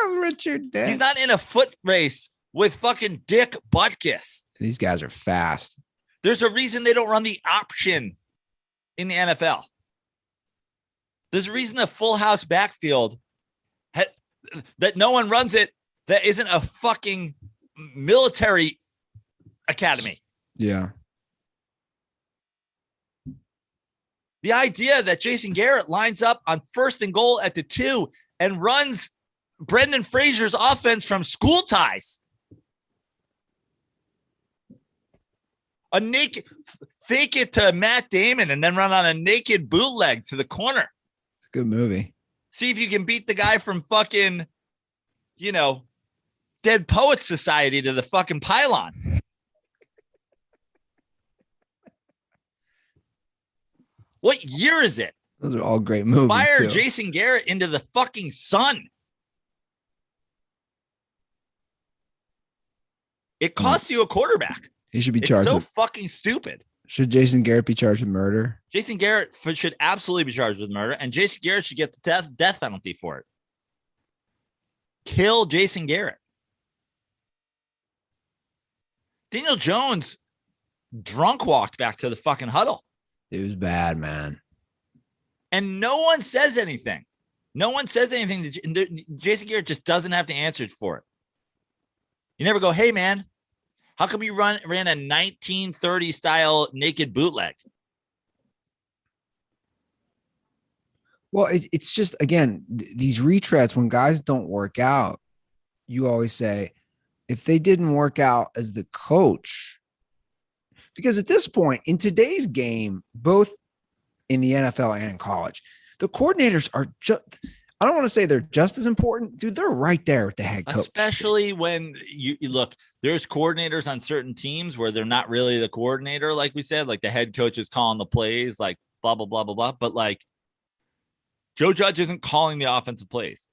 Speaker 1: Richard Dent.
Speaker 2: He's not in a foot race with fucking Dick Butkus.
Speaker 1: These guys are fast.
Speaker 2: There's a reason they don't run the option in the NFL. There's a reason the full house backfield that no one runs it that isn't a fucking military academy.
Speaker 1: Yeah.
Speaker 2: The idea that Jason Garrett lines up on 1st and goal at the 2 and runs Brendan Fraser's offense from school ties. A naked fake it to Matt Damon and then run on a naked bootleg to the corner.
Speaker 1: It's a good movie.
Speaker 2: See if you can beat the guy from fucking, Dead Poets Society to the fucking pylon. What year is it?
Speaker 1: Those are all great movies.
Speaker 2: Fire
Speaker 1: too.
Speaker 2: Jason Garrett into the fucking sun. It costs you a quarterback.
Speaker 1: He should be charged.
Speaker 2: It's so fucking stupid.
Speaker 1: Should Jason Garrett be charged with murder?
Speaker 2: Jason Garrett should absolutely be charged with murder, and Jason Garrett should get the death penalty for it. Kill Jason Garrett. Daniel Jones drunk walked back to the fucking huddle.
Speaker 1: It was bad, man.
Speaker 2: And no one says anything. No one says anything. Jason Garrett just doesn't have to answer for it. You never go, hey, man, how come you ran a 1930 style naked bootleg?
Speaker 1: Well, it's just, again, these retreads, when guys don't work out, you always say, if they didn't work out as the coach, because at this point in today's game, both in the NFL and in college, the coordinators are just, I don't want to say they're just as important. Dude, they're right there with the head coach.
Speaker 2: Especially when you look, there's coordinators on certain teams where they're not really the coordinator, like we said, like the head coach is calling the plays, like blah, blah, blah, blah, blah. But like Joe Judge isn't calling the offensive plays.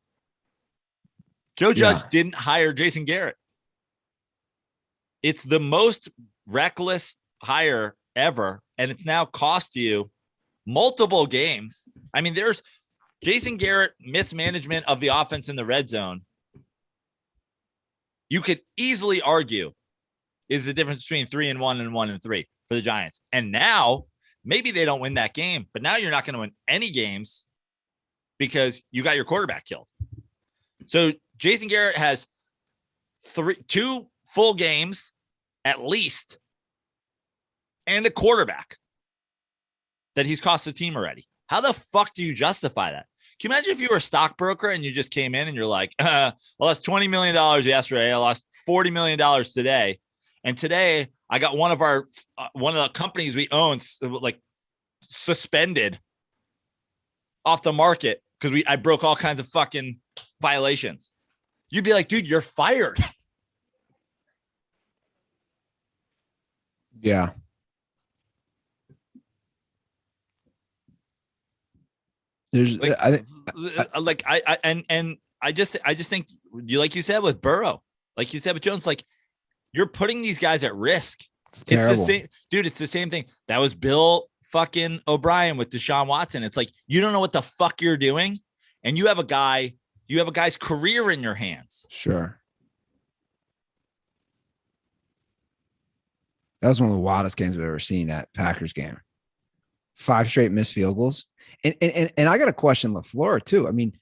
Speaker 2: Joe Judge didn't hire Jason Garrett. It's the most reckless hire ever, and it's now cost you multiple games. I mean, there's Jason Garrett mismanagement of the offense in the red zone. You could easily argue is the difference between 3-1 and 1-3 for the Giants. And now maybe they don't win that game, but now you're not going to win any games because you got your quarterback killed. So Jason Garrett has 2 full games at least and a quarterback that he's cost the team already. How the fuck do you justify that? Can you imagine if you were a stockbroker and you just came in and you're like, I lost $20 million yesterday. I lost $40 million today. And today I got one of the companies we own like suspended off the market because I broke all kinds of fucking violations. You'd be like, dude, you're fired.
Speaker 1: Yeah. There's
Speaker 2: Like, I just think you, like you said with Burrow, like you said with Jones, like you're putting these guys at risk.
Speaker 1: It's terrible.
Speaker 2: It's the same, dude. It's the same thing. That was Bill fucking O'Brien with Deshaun Watson. It's like you don't know what the fuck you're doing, and you have a guy's career in your hands.
Speaker 1: Sure. That was one of the wildest games I've ever seen, that Packers game. 5 straight missed field goals. And I got to question LaFleur too. I mean,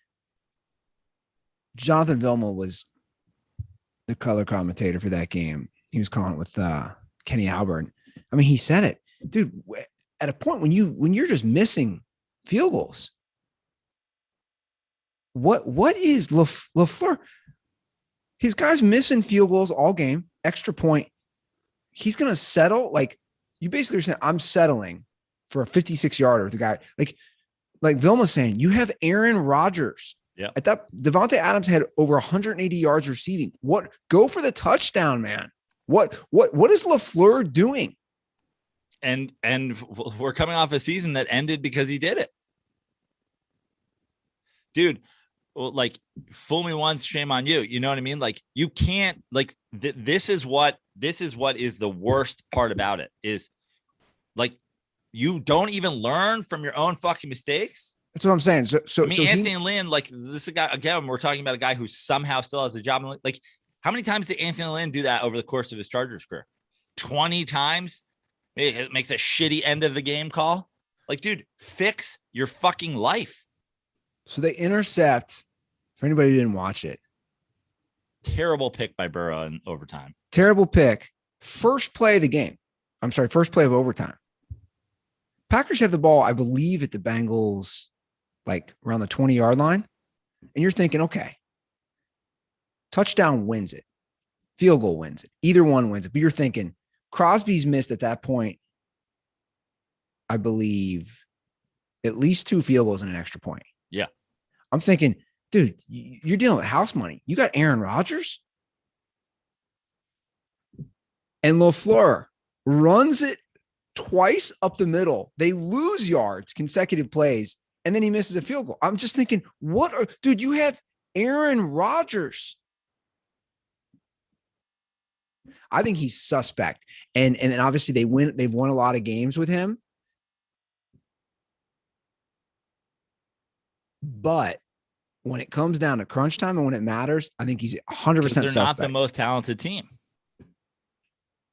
Speaker 1: Jonathan Vilma was the color commentator for that game. He was calling it with Kenny Albert. I mean, he said it, dude. At a point when you're just missing field goals, what is LaFleur? His guy's missing field goals all game, extra point. He's gonna settle. Like, you basically are saying, I'm settling for a 56-yarder with the guy. Like Vilma's saying, you have Aaron Rodgers.
Speaker 2: Yeah.
Speaker 1: At that, Devontae Adams had over 180 yards receiving. What? Go for the touchdown, man. What is LaFleur doing?
Speaker 2: And we're coming off a season that ended because he did it. Dude, like, fool me once, shame on you. You know what I mean? Like, you can't, like, this is what is the worst part about it, is like, you don't even learn from your own fucking mistakes.
Speaker 1: That's what I'm saying. So
Speaker 2: Anthony Lynn, like, this is a guy, again, we're talking about a guy who somehow still has a job. Like, how many times did Anthony Lynn do that over the course of his Chargers career? 20 times? It makes a shitty end of the game call. Like, dude, fix your fucking life.
Speaker 1: So they intercept, for anybody who didn't watch it.
Speaker 2: Terrible pick by Burrow in overtime.
Speaker 1: Terrible pick. First play of the game. I'm sorry, first play of overtime. Packers have the ball, I believe, at the Bengals, like around the 20-yard line. And you're thinking, okay, touchdown wins it. Field goal wins it. Either one wins it. But you're thinking, Crosby's missed at that point, I believe, at least 2 field goals and an extra point.
Speaker 2: Yeah.
Speaker 1: I'm thinking, dude, you're dealing with house money. You got Aaron Rodgers? And LaFleur runs it twice up the middle. They lose yards, consecutive plays, and then he misses a field goal. I'm just thinking, dude, you have Aaron Rodgers. I think he's suspect. And obviously they've won a lot of games with him. But when it comes down to crunch time and when it matters, I think he's 100% suspect.
Speaker 2: They're not the most talented team.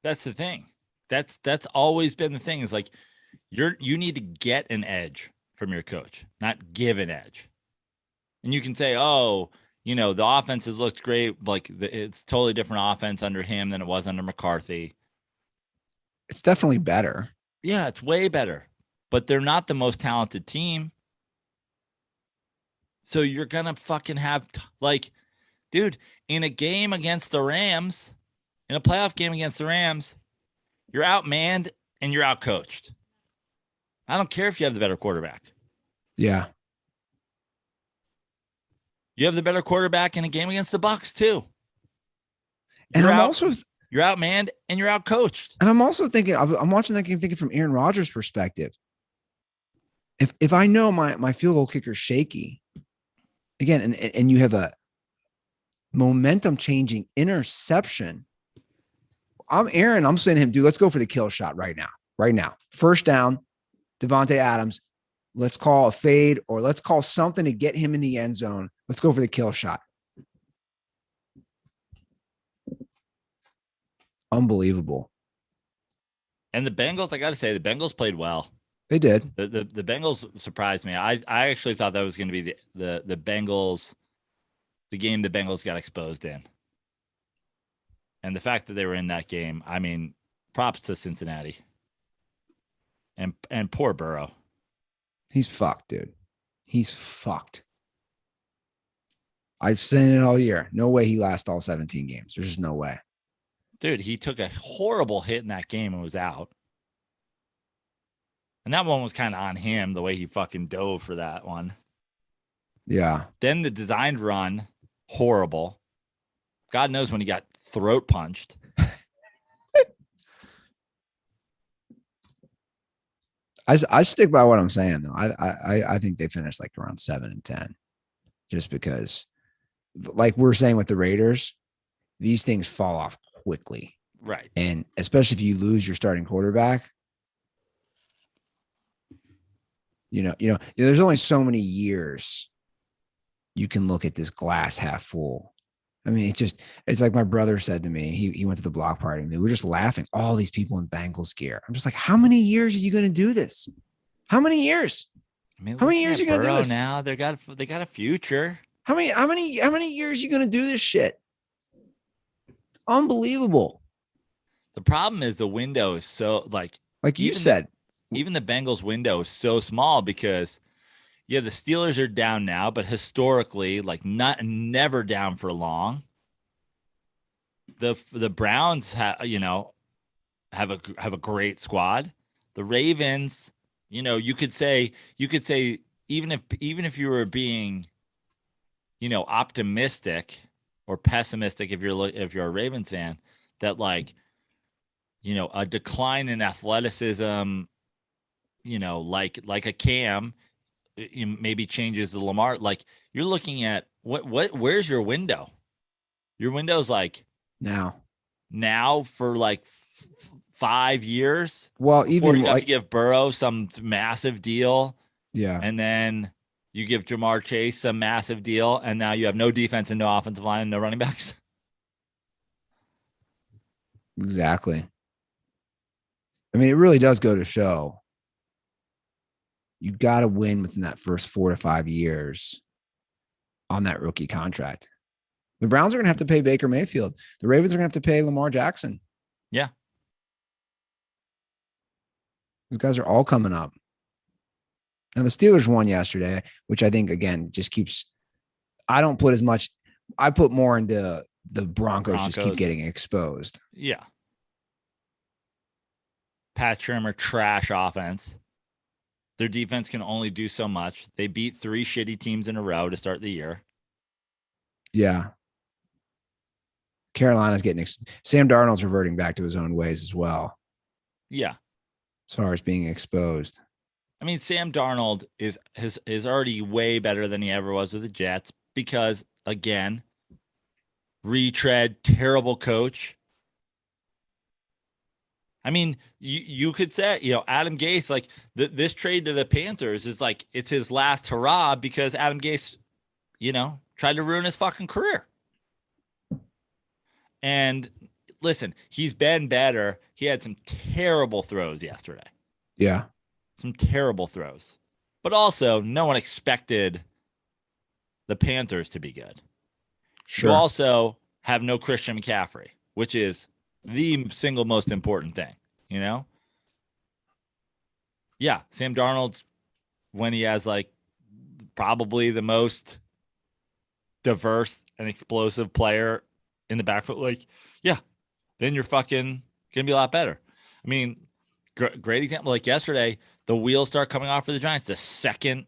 Speaker 2: That's the thing. That's always been the thing, is like, you need to get an edge from your coach, not give an edge. And you can say, oh, you know, the offense has looked great. Like, it's totally different offense under him than it was under McCarthy.
Speaker 1: It's definitely better.
Speaker 2: Yeah, it's way better. But they're not the most talented team. So you're going to fucking have, like, dude, in a game against the Rams, in a playoff game against the Rams, you're outmanned and you're outcoached. I don't care if you have the better quarterback.
Speaker 1: Yeah.
Speaker 2: You have the better quarterback in a game against the Bucs too.
Speaker 1: And
Speaker 2: you're outmanned and you're outcoached.
Speaker 1: And I'm also thinking, I'm watching that game thinking from Aaron Rodgers' perspective. If I know my field goal kicker's shaky, again, and you have a momentum changing interception, I'm Aaron. I'm saying to him, dude, let's go for the kill shot right now. Right now. First down, Devontae Adams. Let's call a fade, or let's call something to get him in the end zone. Let's go for the kill shot. Unbelievable.
Speaker 2: And the Bengals, I got to say, the Bengals played well.
Speaker 1: They did.
Speaker 2: The Bengals surprised me. I actually thought that was going to be the Bengals, the game the Bengals got exposed in. And the fact that they were in that game, I mean, props to Cincinnati. And poor Burrow.
Speaker 1: He's fucked, dude. He's fucked. I've seen it all year. No way he lasts all 17 games. There's just no way.
Speaker 2: Dude, he took a horrible hit in that game and was out. And that one was kind of on him, the way he fucking dove for that one.
Speaker 1: Yeah.
Speaker 2: Then the designed run, horrible. God knows when he got throat punched.
Speaker 1: I stick by what I'm saying though. I think they finished like around 7-10, just because, like we're saying with the Raiders, these things fall off quickly,
Speaker 2: Right.
Speaker 1: and especially if you lose your starting quarterback. There's only so many years you can look at this glass half full. I mean, it's like my brother said to me, he went to the block party and we were just laughing. All these people in Bengals gear. I'm just like, how many years are you going to do this? How many years?
Speaker 2: I mean,
Speaker 1: how many years are you going to do this?
Speaker 2: Now they got a future.
Speaker 1: How many years are you going to do this shit? It's unbelievable.
Speaker 2: The problem is the window is so like
Speaker 1: you said,
Speaker 2: even the Bengals window is so small because the Steelers are down now, but historically, like never down for long. The Browns have a great squad. The Ravens, you could say even if you were being, optimistic or pessimistic if you're a Ravens fan, that like, a decline in athleticism, like a Cam, maybe changes the Lamar. Like you're looking at where's your window? Your window's like now for like 5 years.
Speaker 1: Well,
Speaker 2: before
Speaker 1: even
Speaker 2: you have to give Burrow some massive deal.
Speaker 1: Yeah.
Speaker 2: And then you give Jamar Chase some massive deal. And now you have no defense and no offensive line and no running backs.
Speaker 1: Exactly. I mean, it really does go to show you got to win within that first 4 to 5 years on that rookie contract. The Browns are going to have to pay Baker Mayfield. The Ravens are going to have to pay Lamar Jackson.
Speaker 2: Yeah.
Speaker 1: Those guys are all coming up. And the Steelers won yesterday, which I think, again, just keeps – I don't put as much – I put more into the Broncos just keep getting exposed.
Speaker 2: Yeah. Pat Shurmur, trash offense. Their defense can only do so much. They beat 3 shitty teams in a row to start the year.
Speaker 1: Yeah. Carolina's getting Sam Darnold's reverting back to his own ways as well.
Speaker 2: Yeah.
Speaker 1: As far as being exposed.
Speaker 2: I mean, Sam Darnold is already way better than he ever was with the Jets because, again, retread, terrible coach. I mean, you could say, Adam Gase, like this trade to the Panthers is like, it's his last hurrah because Adam Gase, tried to ruin his fucking career. And listen, he's been better. He had some terrible throws yesterday.
Speaker 1: Yeah.
Speaker 2: Some terrible throws. But also, no one expected the Panthers to be good. Sure. You also have no Christian McCaffrey, which is the single most important thing, Yeah, Sam Darnold's when he has like probably the most diverse and explosive player in the backfield, like, yeah, then you're fucking gonna be a lot better. I mean, great example. Like yesterday, the wheels start coming off for the Giants the second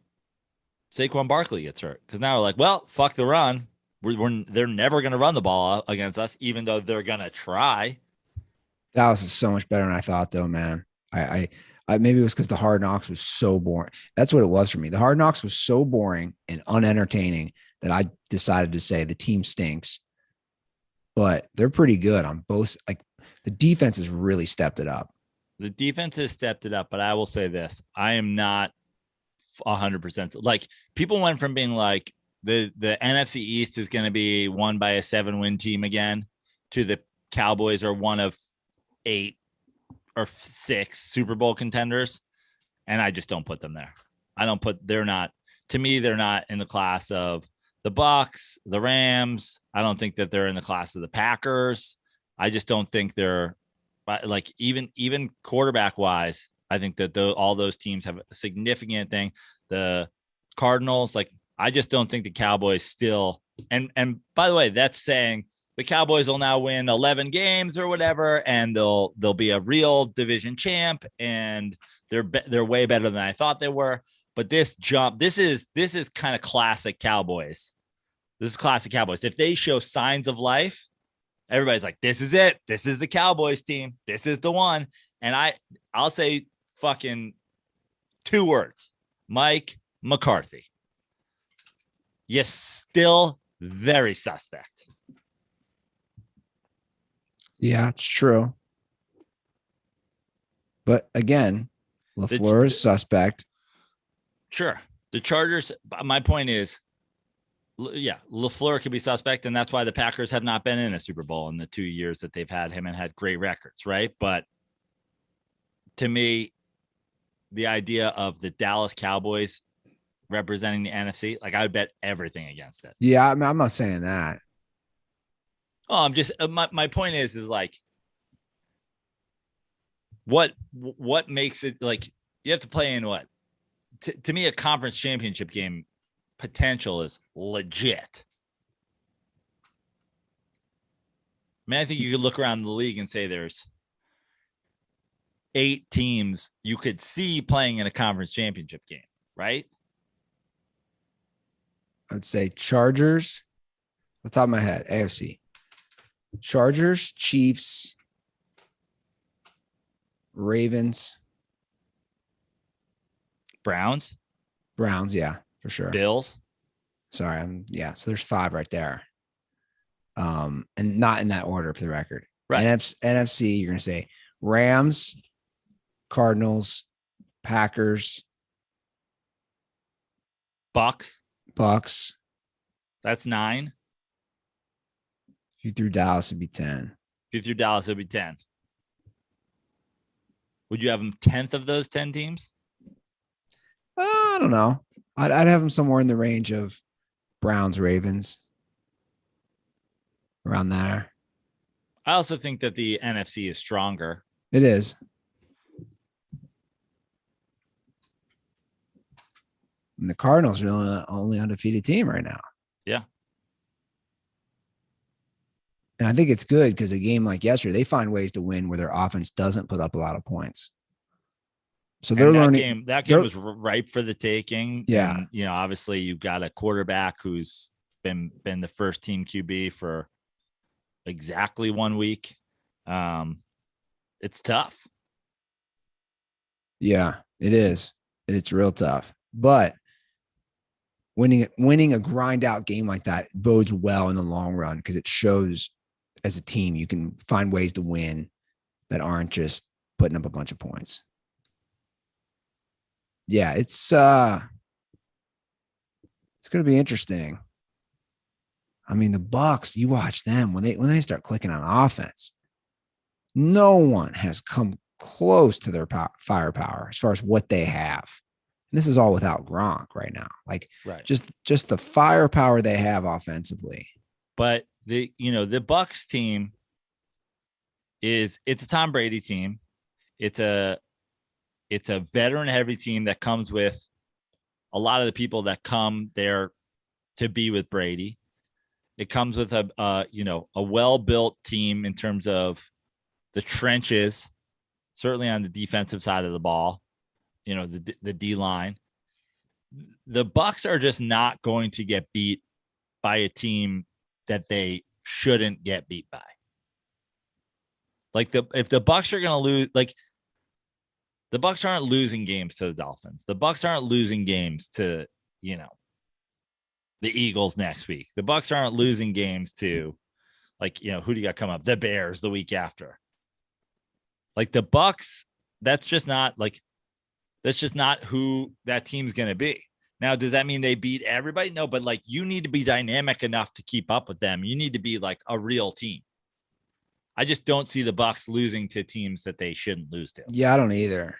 Speaker 2: Saquon Barkley gets hurt, because now we're like, well, fuck the run. They're never gonna run the ball against us, even though they're gonna try.
Speaker 1: Dallas is so much better than I thought, though, man. I maybe it was because the Hard Knocks was so boring. That's what it was for me. The Hard Knocks was so boring and unentertaining that I decided to say the team stinks. But they're pretty good on both. Like the defense has really stepped it up.
Speaker 2: The defense has stepped it up, but I will say this: I am not 100%. Like people went from being like the NFC East is going to be won by a 7-win team again, to the Cowboys are one of 8 or 6 Super Bowl contenders, and I just don't put them there. They're not, to me, they're not in the class of the Bucks, the Rams. I don't think that they're in the class of the Packers. I just don't think they're like, even quarterback wise, I think that all those teams have a significant thing. The Cardinals, like, I just don't think the Cowboys still, and by the way, that's saying the Cowboys will now win 11 games or whatever, and they'll be a real division champ, and they're way better than I thought they were. But this is kind of classic Cowboys. This is classic Cowboys. If they show signs of life, everybody's like, this is it. This is the Cowboys team. This is the one. And I'll say fucking 2 words: Mike McCarthy. You're still very suspect.
Speaker 1: Yeah, it's true. But again, LaFleur is suspect.
Speaker 2: Sure. The Chargers, my point is, yeah, LaFleur could be suspect, and that's why the Packers have not been in a Super Bowl in the 2 years that they've had him and had great records, right? But to me, the idea of the Dallas Cowboys representing the NFC, like I would bet everything against it.
Speaker 1: Yeah, I mean, I'm not saying that.
Speaker 2: Oh, I'm just my point is like what makes it like you have to play in what to me a conference championship game potential is legit. I mean, I think you could look around the league and say there's 8 teams you could see playing in a conference championship game, right?
Speaker 1: I'd say Chargers, off the top of my head, AFC. Chargers, Chiefs, Ravens,
Speaker 2: Browns,
Speaker 1: yeah, for sure.
Speaker 2: Bills.
Speaker 1: Sorry, so there's 5 right there. And not in that order for the record.
Speaker 2: Right.
Speaker 1: NFC, you're gonna say Rams, Cardinals, Packers,
Speaker 2: Bucks.
Speaker 1: That's
Speaker 2: 9.
Speaker 1: If you threw Dallas, it'd be 10.
Speaker 2: If you threw Dallas, it'd be 10. Would you have them 10th of those 10 teams?
Speaker 1: I don't know. I'd have them somewhere in the range of Browns, Ravens, around there.
Speaker 2: I also think that the NFC is stronger.
Speaker 1: It is. And the Cardinals are the only undefeated team right now.
Speaker 2: Yeah.
Speaker 1: And I think it's good because a game like yesterday, they find ways to win where their offense doesn't put up a lot of points. So they're learning.
Speaker 2: That game was ripe for the taking.
Speaker 1: Yeah.
Speaker 2: And, obviously you've got a quarterback who's been the first team QB for exactly 1 week. It's tough.
Speaker 1: Yeah, it is. It's real tough. But winning a grind out game like that bodes well in the long run because it shows as a team you can find ways to win that aren't just putting up a bunch of points. Yeah, it's going to be interesting. I mean, the Bucks, you watch them when they start clicking on offense. No one has come close to their firepower as far as what they have. And this is all without Gronk right now. Like,
Speaker 2: right.
Speaker 1: Just the firepower they have offensively.
Speaker 2: But the Bucks team it's a Tom Brady team. It's a veteran heavy team that comes with a lot of the people that come there to be with Brady. It comes with a well-built team in terms of the trenches, certainly on the defensive side of the ball, the D line. The Bucks are just not going to get beat by a team that they shouldn't get beat by. Like if the Bucks are going to lose, like the Bucks aren't losing games to the Dolphins. The Bucks aren't losing games to, the Eagles next week. The Bucks aren't losing games to, who do you got come up? The Bears the week after. Like the Bucks, that's just not who that team's going to be. Now, does that mean they beat everybody? No, but you need to be dynamic enough to keep up with them. You need to be like a real team. I just don't see the Bucks losing to teams that they shouldn't lose to.
Speaker 1: Yeah, I don't either.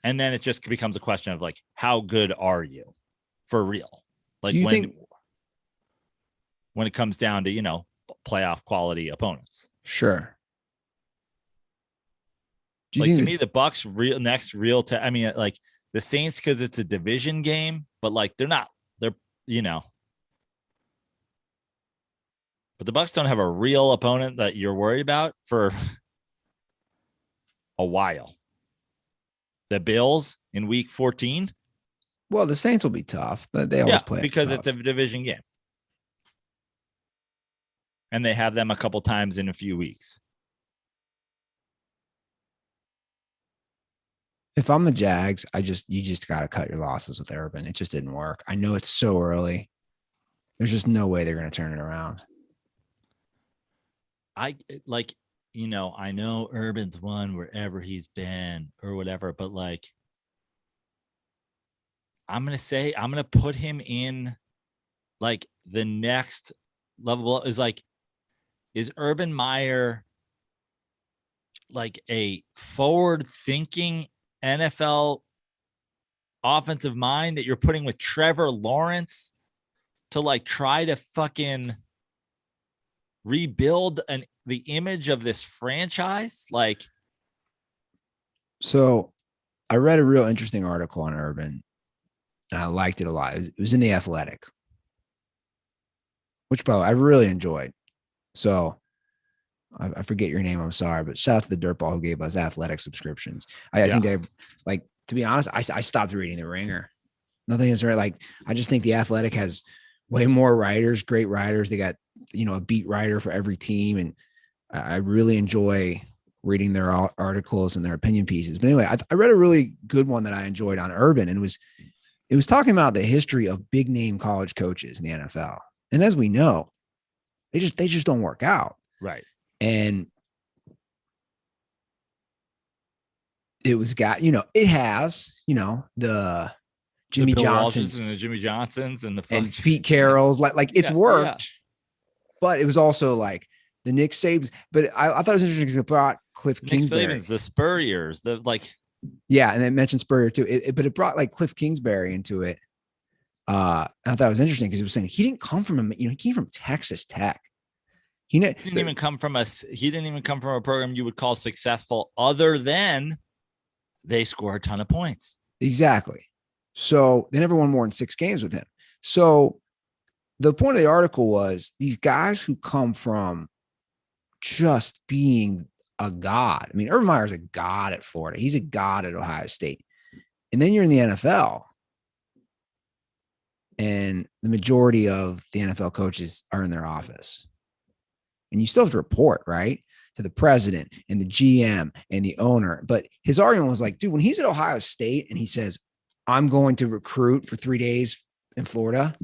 Speaker 2: And then it just becomes a question of how good are you for real?
Speaker 1: Do you think
Speaker 2: when it comes down to, playoff quality opponents?
Speaker 1: Sure. Do you think
Speaker 2: to me, the Bucks the Saints, because it's a division game, but they're not, who the Bucks don't have a real opponent that you're worried about for a while. The Bills in week 14.
Speaker 1: Well, the Saints will be tough, but they always play
Speaker 2: because
Speaker 1: tough.
Speaker 2: it's a division game. And they have them a couple times in a few weeks.
Speaker 1: If I'm the Jags, you just got to cut your losses with Urban. It just didn't work. I know it's so early. There's just no way they're going to turn it around.
Speaker 2: I know Urban's won wherever he's been or whatever, but like, I'm going to put him in like the next level is Urban Meyer like a forward thinking NFL offensive mind that you're putting with Trevor Lawrence to like try to fucking rebuild the image of this franchise? Like,
Speaker 1: so I read a real interesting article on Urban and I liked it a lot. It was in The Athletic, which, by the way, I really enjoyed. So I forget your name. I'm sorry, but shout out to the dirtball who gave us Athletic subscriptions. I think they, like, to be honest, I stopped reading The Ringer. Nothing is right. Like, I just think The Athletic has way more writers, great writers. They got, a beat writer for every team. And I really enjoy reading their articles and their opinion pieces. But anyway, I read a really good one that I enjoyed on Urban, and it was talking about the history of big name college coaches in the NFL. And as we know, they just don't work out.
Speaker 2: Right.
Speaker 1: And it was it has, the Jimmy Johnsons
Speaker 2: and the Jimmy Johnsons and
Speaker 1: Pete Carrolls, like it's worked, but it was also like the Nick Sabans. But I thought it was interesting because it brought Cliff Kingsbury,
Speaker 2: the Spurriers,
Speaker 1: and they mentioned Spurrier too. But it brought like Cliff Kingsbury into it. I thought it was interesting because it was saying he didn't come from he came from Texas Tech. He didn't even come from
Speaker 2: a program you would call successful, other than they score a ton of points.
Speaker 1: Exactly. So they never won more than 6 games with him. So the point of the article was these guys who come from just being a god. I mean, Urban Meyer is a god at Florida. He's a god at Ohio State. And then you're in the NFL. And the majority of the NFL coaches are in their office. And you still have to report, right, to the president and the GM and the owner. But his argument was like, dude, when he's at Ohio State and he says, I'm going to recruit for 3 days in Florida,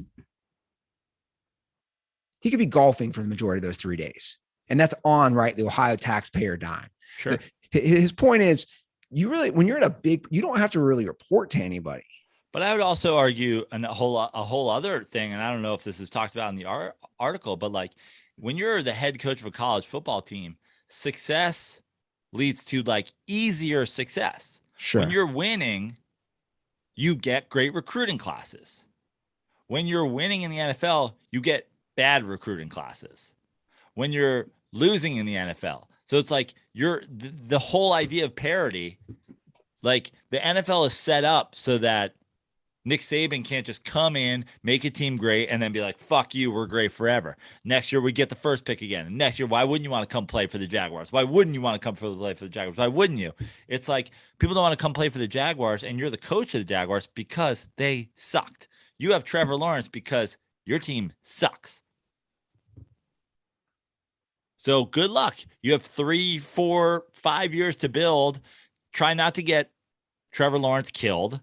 Speaker 1: he could be golfing for the majority of those 3 days. And that's on, right, the Ohio taxpayer dime.
Speaker 2: Sure.
Speaker 1: His point is, when you're at you don't have to really report to anybody.
Speaker 2: But I would also argue a whole other thing, and I don't know if this is talked about in the article, but like when you're the head coach of a college football team, success leads to like easier success.
Speaker 1: Sure.
Speaker 2: When you're winning, you get great recruiting classes. When you're winning in the NFL, you get bad recruiting classes. When you're losing in the NFL. So it's like the whole idea of parity, like the NFL is set up so that Nick Saban can't just come in, make a team great, and then be like, fuck you, we're great forever. Next year, we get the first pick again. And next year, why wouldn't you want to come play for the Jaguars? Why wouldn't you want to come play for the Jaguars? Why wouldn't you? It's like people don't want to come play for the Jaguars, and you're the coach of the Jaguars because they sucked. You have Trevor Lawrence because your team sucks. So good luck. You have 3, 4, 5 years to build. Try not to get Trevor Lawrence killed.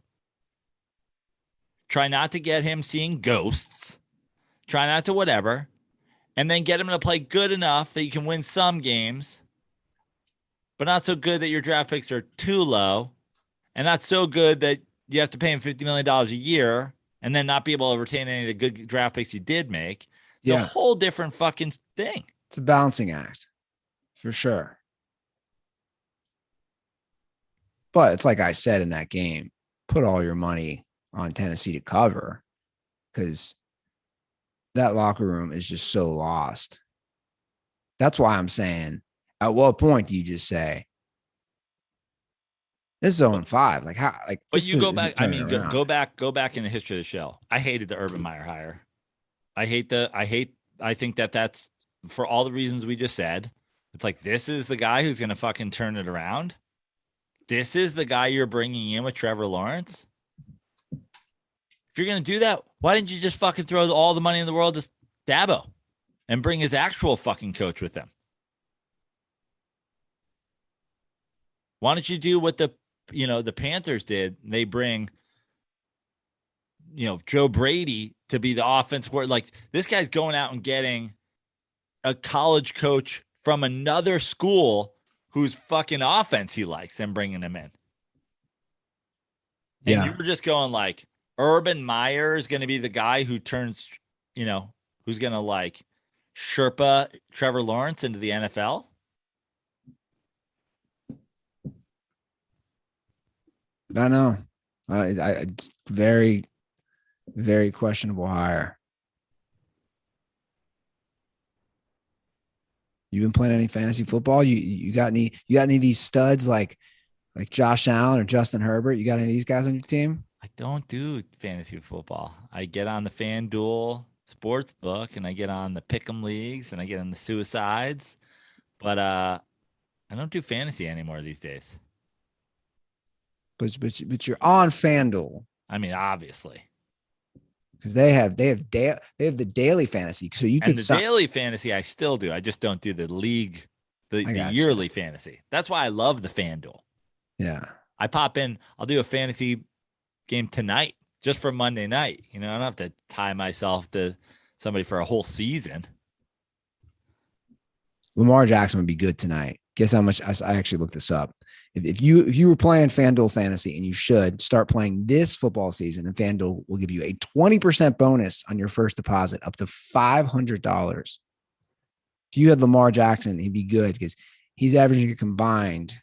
Speaker 2: Try not to get him seeing ghosts. Try not to whatever. And then get him to play good enough that you can win some games, but not so good that your draft picks are too low, and not so good that you have to pay him $50 million a year and then not be able to retain any of the good draft picks you did make. It's a whole different fucking thing.
Speaker 1: It's a balancing act, for sure. But it's like I said in that game, put all your money on Tennessee to cover, because that locker room is just so lost. That's why I'm saying, at what point do you just say, this is 0-5? Like how? Like,
Speaker 2: but you go back. I mean, go back in the history of the show. I hated the Urban Meyer hire. I think that's for all the reasons we just said. It's like, this is the guy who's going to fucking turn it around. This is the guy you're bringing in with Trevor Lawrence. If you're going to do that, why didn't you just fucking throw all the money in the world to Dabo and bring his actual fucking coach with him? Why don't you do what the Panthers did? They bring, Joe Brady to be the offense where, like, this guy's going out and getting a college coach from another school whose fucking offense he likes and bringing him in. And you were just going like, Urban Meyer is going to be the guy who turns, who's going to like Sherpa Trevor Lawrence into the NFL.
Speaker 1: I know. It's very, very questionable hire. You been playing any fantasy football? You got any of these studs like Josh Allen or Justin Herbert? You got any of these guys on your team?
Speaker 2: I don't do fantasy football. I get on the FanDuel sports book and I get on the Pick'em leagues and I get on the suicides, but I don't do fantasy anymore these days.
Speaker 1: But you're on FanDuel.
Speaker 2: I mean, obviously,
Speaker 1: because they have the daily fantasy, so you
Speaker 2: can. The daily fantasy I still do. I just don't do the league, the yearly fantasy. That's why I love the FanDuel.
Speaker 1: Yeah,
Speaker 2: I pop in. I'll do a fantasy game tonight just for Monday night. I don't have to tie myself to somebody for a whole season.
Speaker 1: Lamar Jackson would be good tonight. Guess how much? I actually looked this up. If you were playing FanDuel Fantasy, and you should start playing this football season, and FanDuel will give you a 20% bonus on your first deposit up to $500. If you had Lamar Jackson, he'd be good because he's averaging a combined.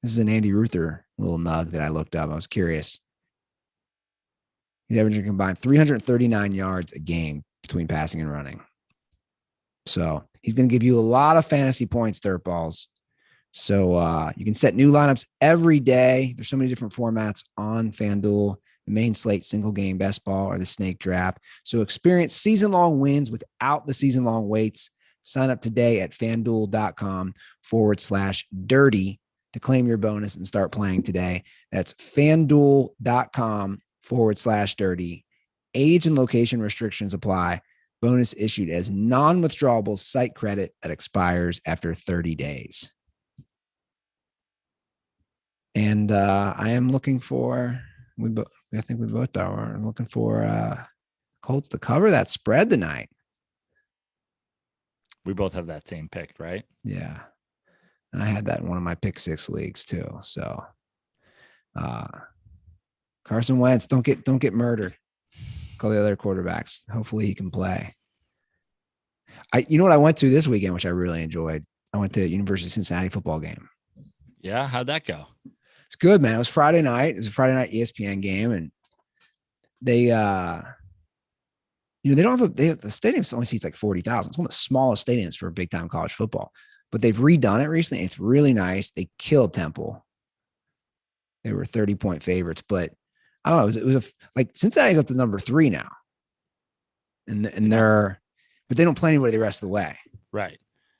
Speaker 1: This is an Andy Ruther little nug that I looked up. I was curious. He's averaging a combined 339 yards a game between passing and running. So he's going to give you a lot of fantasy points, dirt balls. So you can set new lineups every day. There's so many different formats on FanDuel, the main slate, single game, best ball, or the snake draft. So experience season-long wins without the season-long waits. Sign up today at FanDuel.com/dirty to claim your bonus and start playing today. That's FanDuel.com/dirty. Age and location restrictions apply. Bonus issued as non-withdrawable site credit that expires after 30 days. And I am looking for, I think we both are looking for Colts to cover that spread tonight.
Speaker 2: We both have that same pick, right?
Speaker 1: Yeah. And I had that in one of my pick six leagues too. So Carson Wentz, don't get murdered. Call the other quarterbacks. Hopefully he can play. You know what I went to this weekend, which I really enjoyed? I went to University of Cincinnati football game.
Speaker 2: Yeah, how'd that go?
Speaker 1: It's good, man. It was Friday night. It was a Friday night ESPN game, and they, they don't have the stadium only seats like 40,000. It's one of the smallest stadiums for big time college football, but they've redone it recently. It's really nice. They killed Temple. They were 30-point favorites, but I don't know. It was like Cincinnati's up to number 3 now, and but they don't play anybody the rest of the way.
Speaker 2: Right.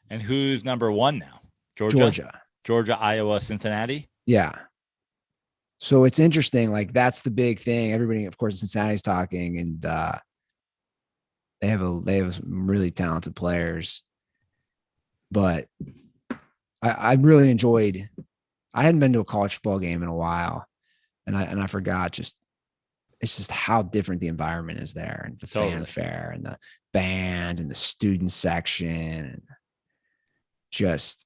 Speaker 2: And who's number 1 now? Georgia, Iowa, Cincinnati.
Speaker 1: Yeah. So it's interesting. Like that's the big thing. Everybody, of course, Cincinnati's talking, and they have some really talented players. But I really enjoyed. I hadn't been to a college football game in a while, and I forgot it's just how different the environment is there, and the fanfare, and the band, and the student section, and just.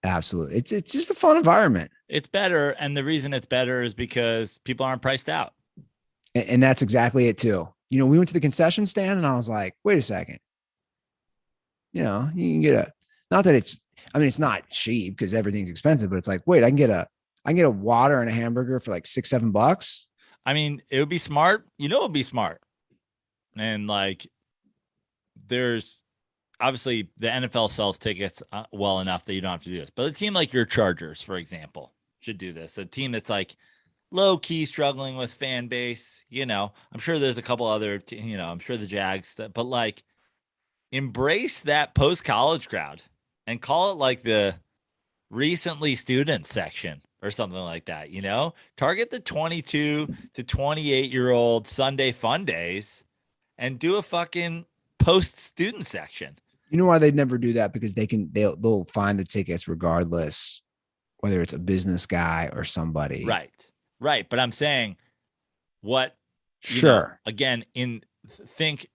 Speaker 1: Absolutely. It's just a fun environment.
Speaker 2: It's better. And the reason it's better is because people aren't priced out.
Speaker 1: And that's exactly it too. We went to the concession stand and I was like, wait a second. You can get it's not cheap because everything's expensive, but it's like, wait, I can get a water and a hamburger for like $6-7.
Speaker 2: I mean, it would be smart. It would be smart. And like, there's, obviously, the NFL sells tickets well enough that you don't have to do this. But a team like your Chargers, for example, should do this. A team that's like low key struggling with fan base. I'm sure there's a couple other, I'm sure the Jags, but like, embrace that post-college crowd and call it like the recently student section or something like that. Target the 22 to 28-year-old Sunday fun days and do a fucking post-student section.
Speaker 1: You know why they'd never do that? Because they'll find the tickets regardless, whether it's a business guy or somebody.
Speaker 2: Right. But I'm saying what,
Speaker 1: sure.
Speaker 2: Again, think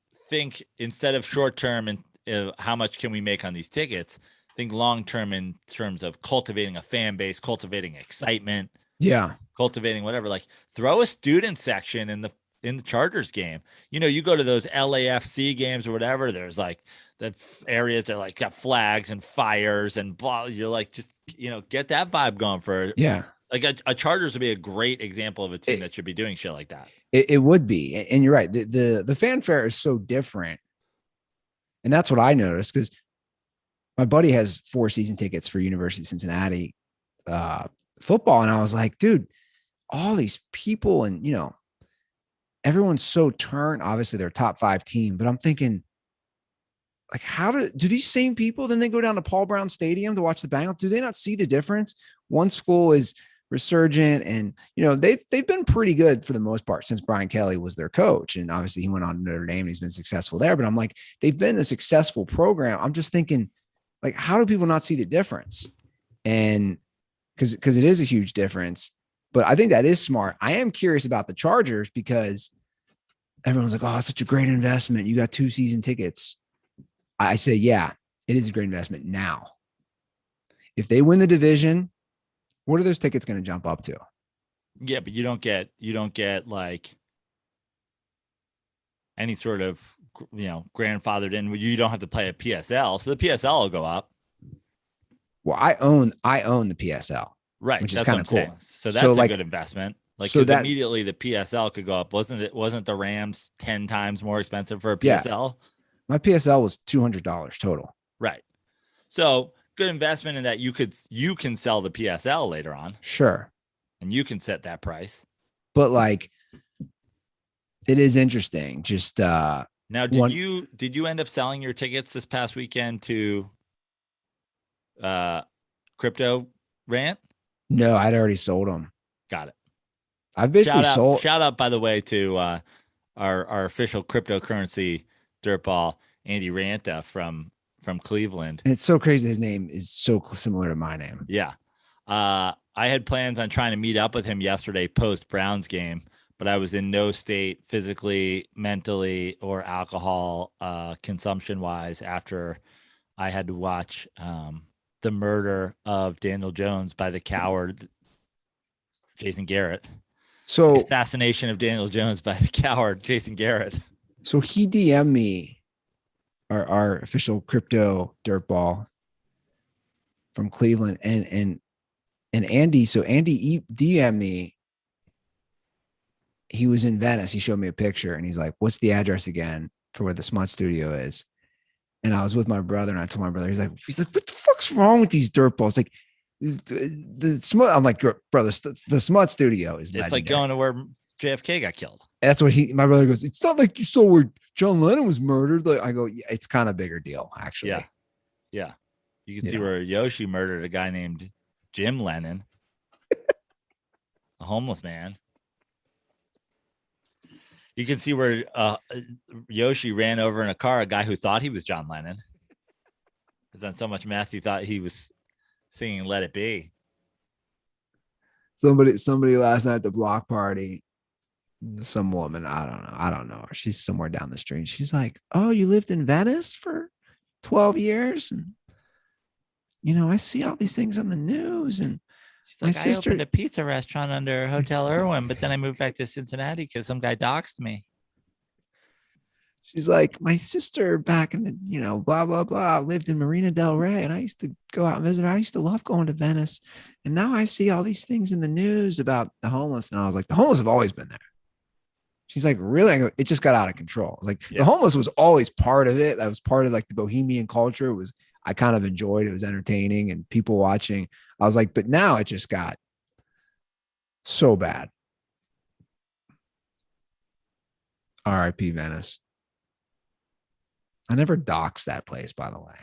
Speaker 2: instead of short term and how much can we make on these tickets, think long term in terms of cultivating a fan base, cultivating excitement.
Speaker 1: Yeah.
Speaker 2: Cultivating whatever, like throw a student section in the Chargers game. You go to those LAFC games or whatever, there's like the areas that like got flags and fires and blah. You're like, just, get that vibe going for, like a Chargers would be a great example of a team that should be doing shit like that.
Speaker 1: It would be. And you're right. The fanfare is so different. And that's what I noticed, because my buddy has 4 season tickets for University of Cincinnati football. And I was like, dude, all these people, and everyone's so turned. Obviously, they're a top 5 team, but I'm thinking, like, how do these same people then they go down to Paul Brown Stadium to watch the Bengals? Do they not see the difference? One school is resurgent, and they've been pretty good for the most part since Brian Kelly was their coach, and obviously he went on to Notre Dame and he's been successful there. But I'm like, they've been a successful program. I'm just thinking, like, how do people not see the difference? And because it is a huge difference. But I think that is smart. I am curious about the Chargers, because everyone's like, oh, it's such a great investment. You got 2 season tickets. I say, yeah, it is a great investment now. If they win the division, what are those tickets going to jump up to?
Speaker 2: Yeah, but you don't get like any sort of, grandfathered in. You don't have to play a PSL. So the PSL will go up.
Speaker 1: Well, I own the PSL.
Speaker 2: Right.
Speaker 1: Which is kind of cool.
Speaker 2: Saying. So that's a good investment. Like, so that immediately the PSL could go up. Wasn't the Rams 10 times more expensive for a PSL?
Speaker 1: Yeah. My PSL was $200 total.
Speaker 2: Right. So good investment in that you can sell the PSL later on.
Speaker 1: Sure.
Speaker 2: And you can set that price.
Speaker 1: But like, it is interesting. Just
Speaker 2: now, did you end up selling your tickets this past weekend to Crypto Rant?
Speaker 1: No, I'd already sold them.
Speaker 2: Got it.
Speaker 1: I've basically sold.
Speaker 2: Shout out, by the way, to our official cryptocurrency dirtball, Andy Ranta from Cleveland.
Speaker 1: And it's so crazy. His name is so similar to my name.
Speaker 2: Yeah. I had plans on trying to meet up with him yesterday post Browns game, but I was in no state physically, mentally, or alcohol consumption wise after I had to watch the murder of Daniel Jones by the coward Jason Garrett.
Speaker 1: So
Speaker 2: assassination of Daniel Jones by the coward Jason Garrett.
Speaker 1: So he DM'd me, our official crypto dirtball from Cleveland, and Andy. So Andy DM'd me. He was in Venice. He showed me a picture, and he's like, "What's the address again for where the Smut Studio is?" And I was with my brother, and I told my brother, he's like, "What the fuck's wrong with these dirtballs?" Like, the Smut. I'm like, brother, the Smut Studio is legendary.
Speaker 2: It's like going to where JFK got killed.
Speaker 1: That's what my brother goes, it's not like you saw where John Lennon was murdered. Like, I go, yeah, it's kind of a bigger deal, actually.
Speaker 2: Yeah. You can see where Yoshi murdered a guy named Jim Lennon, a homeless man. You can see where Yoshi ran over in a car a guy who thought he was John Lennon. He's on so much meth, he thought he was singing "Let It Be."
Speaker 1: Somebody last night at the block party, some woman, I don't know her. She's somewhere down the street. She's like, "Oh, you lived in Venice for 12 years, and I see all these things on the news." And
Speaker 2: she's like, "I opened a pizza restaurant under Hotel Irwin, but then I moved back to Cincinnati because some guy doxed me."
Speaker 1: She's like, "My sister back in the, blah, blah, blah, lived in Marina Del Rey, and I used to go out and visit her. I used to love going to Venice. And now I see all these things in the news about the homeless." And I was like, "The homeless have always been there." She's like, "Really?" I go, "It just got out of control." I was like, The homeless was always part of it. That was part of like the bohemian culture. I kind of enjoyed it. It was entertaining and people watching. I was like, but now it just got so bad. R.I.P. Venice. I never doxed that place, by the way.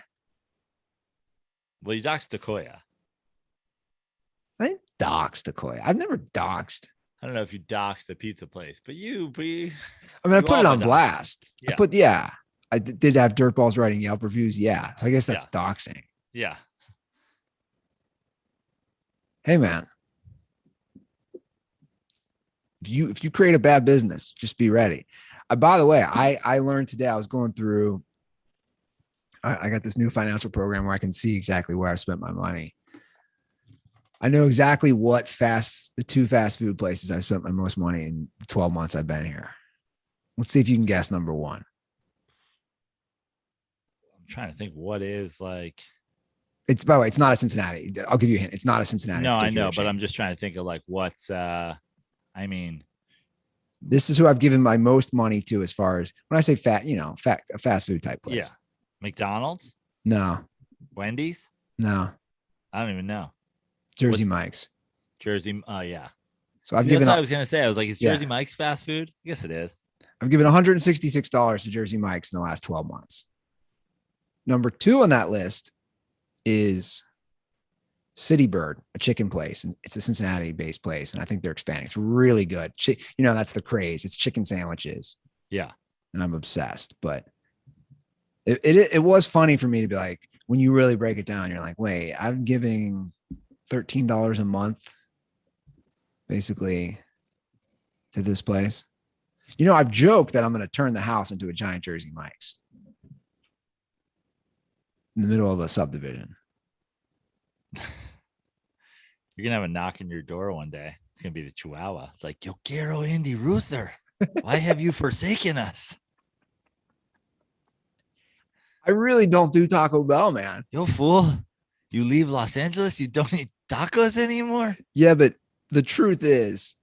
Speaker 2: Well, you doxed Decoya.
Speaker 1: I didn't dox Decoy. I've never doxed.
Speaker 2: I don't know if you doxed the pizza place, but you.
Speaker 1: I mean, I
Speaker 2: You
Speaker 1: put
Speaker 2: all
Speaker 1: it on
Speaker 2: but doxed.
Speaker 1: blast.
Speaker 2: Yeah.
Speaker 1: I did have dirtballs writing Yelp reviews. Yeah. So I guess that's
Speaker 2: Yeah.
Speaker 1: doxing.
Speaker 2: Yeah.
Speaker 1: Hey, man. If you create a bad business, just be ready. By the way, I learned today, I was going through, I got this new financial program where I can see exactly where I spent my money. I know exactly what the 2 fast food places I've spent my most money in the 12 months I've been here. Let's see if you can guess number one.
Speaker 2: I'm trying to think what is like.
Speaker 1: It's, by the way, it's not a Cincinnati. I'll give you a hint. It's not a Cincinnati.
Speaker 2: No, I know,
Speaker 1: chain.
Speaker 2: but I'm just trying to think of like what's
Speaker 1: This is who I've given my most money to as far as when I say a fast food type place.
Speaker 2: Yeah. McDonald's?
Speaker 1: No.
Speaker 2: Wendy's?
Speaker 1: No.
Speaker 2: I don't even know.
Speaker 1: Jersey Mike's.
Speaker 2: Jersey. Oh, yeah.
Speaker 1: So I've
Speaker 2: See,
Speaker 1: given.
Speaker 2: That's what I was gonna say. I was like, is Jersey Mike's fast food? Yes, it is.
Speaker 1: I've given $166 to Jersey Mike's in the last 12 months. Number 2 on that list is City Bird, a chicken place, and it's a Cincinnati-based place, and I think they're expanding. It's really good. That's the craze. It's chicken sandwiches.
Speaker 2: Yeah,
Speaker 1: and I'm obsessed. But it was funny for me to be like, when you really break it down, you're like, wait, I'm giving $13 a month, basically, to this place. I've joked that I'm going to turn the house into a giant Jersey Mike's in the middle of a subdivision.
Speaker 2: You're going to have a knock on your door one day. It's going to be the Chihuahua. It's like, yo, Garrett, Andy, Ruther, why have you forsaken us?
Speaker 1: I really don't do Taco Bell, man.
Speaker 2: Yo, fool, you leave Los Angeles, you don't eat tacos anymore?
Speaker 1: Yeah, but the truth is,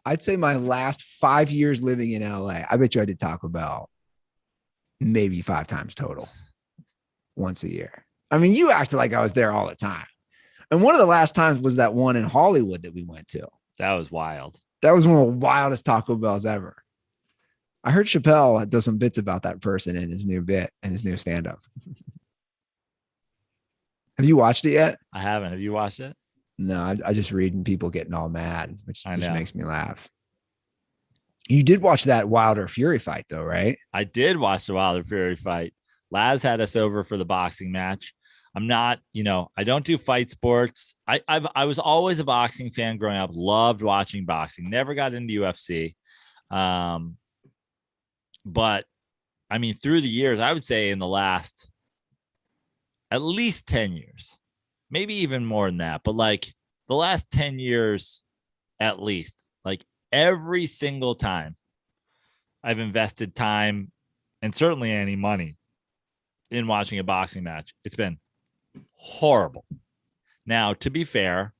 Speaker 1: I'd say my last 5 years living in LA, I bet you I did Taco Bell maybe 5 times total, once a year. I mean, you acted like I was there all the time. And one of the last times was that one in Hollywood that we went to.
Speaker 2: That was wild.
Speaker 1: That was one of the wildest Taco Bells ever. I heard Chappelle does some bits about that person in his new bit and his new stand-up. Have you watched it yet?
Speaker 2: I haven't. Have you watched it?
Speaker 1: No, I just reading people getting all mad, which makes me laugh. You did watch that Wilder Fury fight, though, right?
Speaker 2: I did watch the Wilder Fury fight. Laz had us over for the boxing match. I'm not, I don't do fight sports. I was always a boxing fan growing up, loved watching boxing, never got into UFC. But I mean, through the years, I would say in the last at least 10 years, maybe even more than that, but like the last 10 years, at least, like every single time I've invested time and certainly any money in watching a boxing match, it's been horrible. Now, to be fair,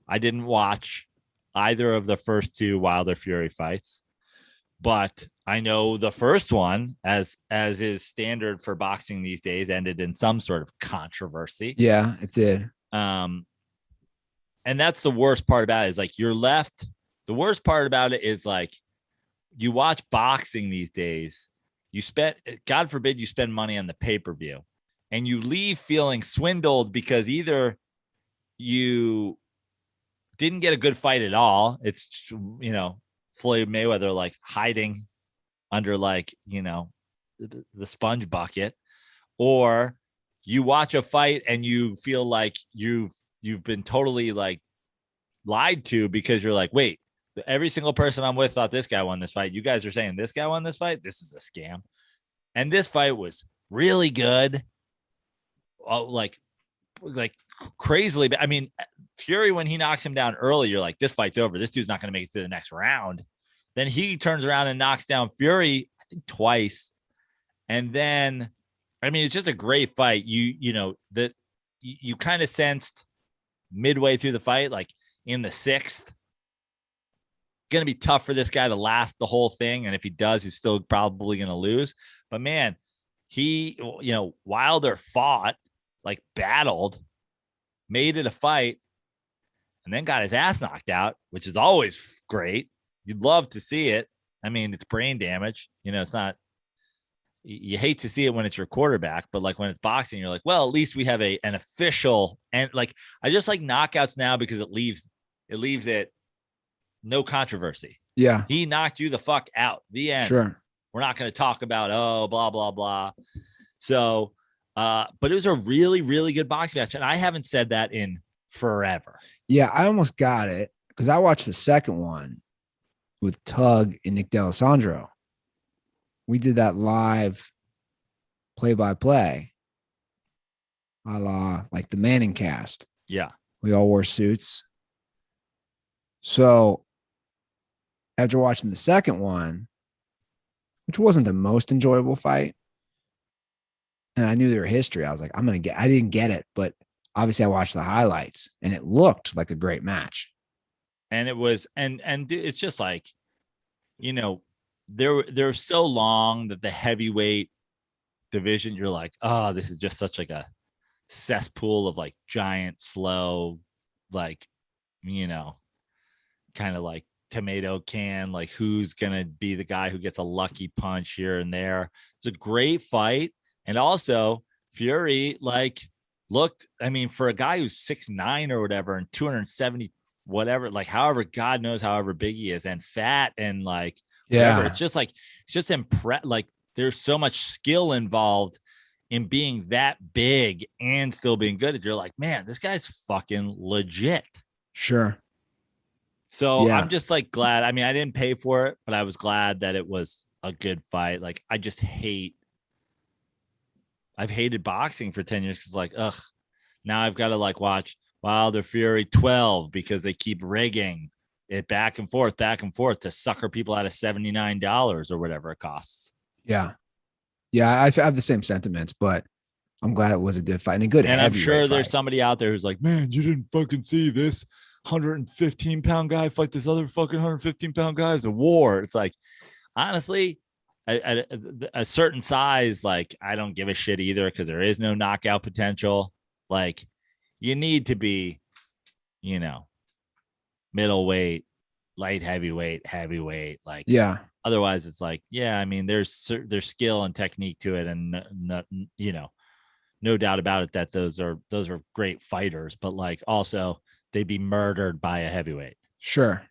Speaker 2: I didn't watch either of the first 2 Wilder Fury fights, but I know the first one, as is standard for boxing these days, ended in some sort of controversy.
Speaker 1: Yeah, it did.
Speaker 2: And that's the worst part about it, is like you're left. The worst part about it is like you watch boxing these days, God forbid you spend money on the pay-per-view and you leave feeling swindled because either you didn't get a good fight at all. It's, Floyd Mayweather like hiding under like, the sponge bucket, or you watch a fight and you feel like you've been totally like lied to because you're like, wait, every single person I'm with thought this guy won this fight. You guys are saying this guy won this fight. This is a scam. And this fight was really good. Oh, like crazily. I mean, Fury, when he knocks him down early, you're like, this fight's over. This dude's not going to make it through the next round. Then he turns around and knocks down Fury, I think twice. And then, I mean, it's just a great fight. You kind of sensed midway through the fight, like in the 6th, going to be tough for this guy to last the whole thing. And if he does, he's still probably going to lose. But man, Wilder fought, like battled, made it a fight, and then got his ass knocked out, which is always great. You'd love to see it. I mean, it's brain damage. It's not, you hate to see it when it's your quarterback, but like when it's boxing, you're like, well, at least we have an official. And like, I just like knockouts now because it leaves it no controversy.
Speaker 1: Yeah,
Speaker 2: He knocked you the fuck out. The end.
Speaker 1: sure.
Speaker 2: We're not going to talk about, oh, blah, blah, blah. So, but it was a really, really good boxing match. And I haven't said that in forever.
Speaker 1: Yeah, I almost got it because I watched the second one with Tug and Nick D'Alessandro. We did that live play-by-play, a la like the Manning cast.
Speaker 2: Yeah.
Speaker 1: We all wore suits. So after watching the second one, which wasn't the most enjoyable fight, and I knew their history, I was like, I didn't get it, but obviously I watched the highlights and it looked like a great match.
Speaker 2: And it was, and it's just like, you know, they're so long that the heavyweight division, you're like, oh, this is just such like a cesspool of like giant, slow, like, you know, kind of like tomato can, like who's gonna be the guy who gets a lucky punch here and there. It's a great fight. And also Fury, like, looked, I mean, for a guy who's 6'9" or whatever and 270 whatever, like however God knows however big he is and fat and like whatever, it's just like it's just like there's so much skill involved in being that big and still being good. You're like, man, this guy's fucking legit.
Speaker 1: Sure.
Speaker 2: So
Speaker 1: Yeah.
Speaker 2: I'm just like glad. I mean, I didn't pay for it, but I was glad that it was a good fight. Like I've hated boxing for 10 years because like, ugh, now I've got to like watch Wilder Fury 12 because they keep rigging it back and forth to sucker people out of $79 or whatever it costs.
Speaker 1: Yeah. Yeah. I have the same sentiments, but I'm glad it was a good fight and a good.
Speaker 2: And I'm sure there's
Speaker 1: fight.
Speaker 2: somebody out there who's like, man, you didn't fucking see this 115-pound guy fight this other fucking 115-pound guy. It's a war. It's like, honestly, at a certain size, like I don't give a shit either because there is no knockout potential. Like you need to be, you know, middleweight, light heavyweight, heavyweight. Like,
Speaker 1: yeah.
Speaker 2: Otherwise, it's like, yeah, I mean, there's skill and technique to it, and you know, no doubt about it that those are great fighters, but like also they'd be murdered by a heavyweight.
Speaker 1: Sure.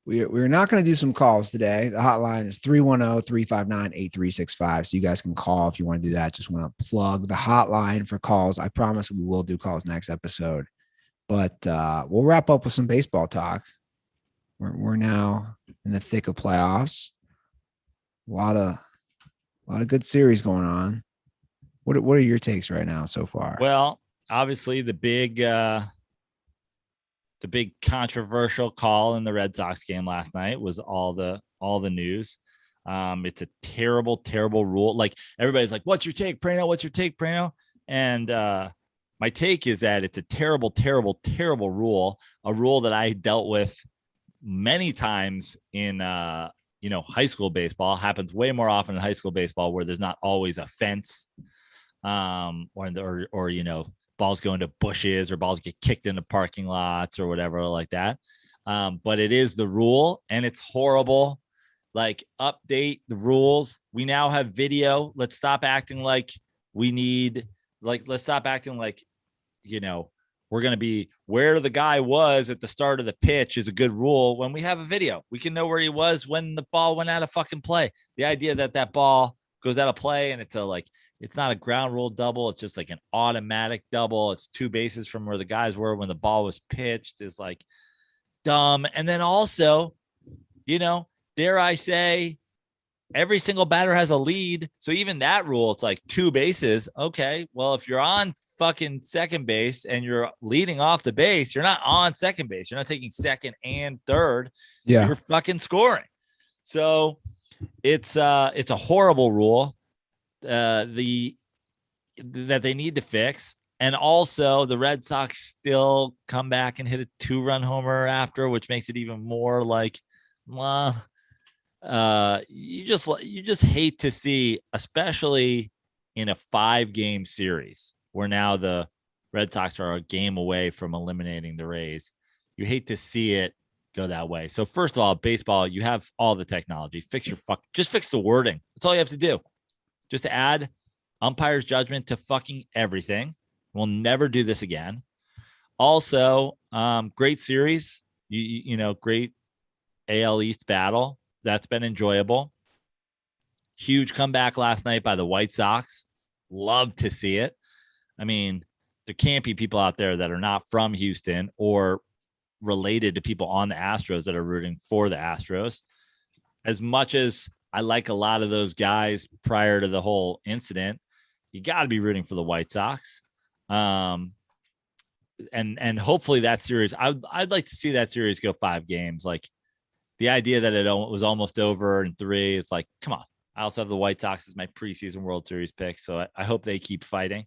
Speaker 1: We're not going to do some calls today. The hotline is 310-359-8365. So you guys can call if you want to do that. Just want to plug the hotline for calls. I promise we will do calls next episode. But we'll wrap up with some baseball talk. We're now in the thick of playoffs. A lot of good series going on. What are your takes right now so far?
Speaker 2: Well, obviously the big controversial call in the Red Sox game last night was all the news. It's a terrible, terrible rule. Like everybody's like, what's your take, Prano? What's your take, Prano? And my take is that it's a terrible, terrible, terrible rule, a rule that I dealt with many times in high school baseball. Happens way more often in high school baseball where there's not always a fence or balls go into bushes or balls get kicked into parking lots or whatever like that. But it is the rule and it's horrible. Like update the rules. We now have video. Let's stop acting like let's stop acting like, we're going to be where the guy was at the start of the pitch is a good rule. When we have a video, we can know where he was when the ball went out of fucking play. The idea that ball goes out of play and it's not a ground rule double. It's just like an automatic double. It's 2 bases from where the guys were when the ball was pitched is like dumb. And then also, dare I say, every single batter has a lead. So even that rule, it's like 2 bases. Okay, well, if you're on fucking second base and you're leading off the base, you're not on second base. You're not taking second and third.
Speaker 1: Yeah.
Speaker 2: You're fucking scoring. So it's a horrible rule. That they need to fix. And also the Red Sox still come back and hit a 2-run homer after, which makes it even more like, you just hate to see, especially in a 5-game series where now the Red Sox are a game away from eliminating the Rays. You hate to see it go that way. So first of all, baseball, you have all the technology. Just fix the wording. That's all you have to do. Just to add umpire's judgment to fucking everything. We'll never do this again. Also, great series. Great AL East battle. That's been enjoyable. Huge comeback last night by the White Sox. Love to see it. I mean, there can't be people out there that are not from Houston or related to people on the Astros that are rooting for the Astros. As much as I like a lot of those guys prior to the whole incident, you got to be rooting for the White Sox. And hopefully that series, I'd like to see that series go 5 games. Like the idea that it was almost over in 3, it's like, come on. I also have the White Sox as my preseason World Series pick, so I hope they keep fighting.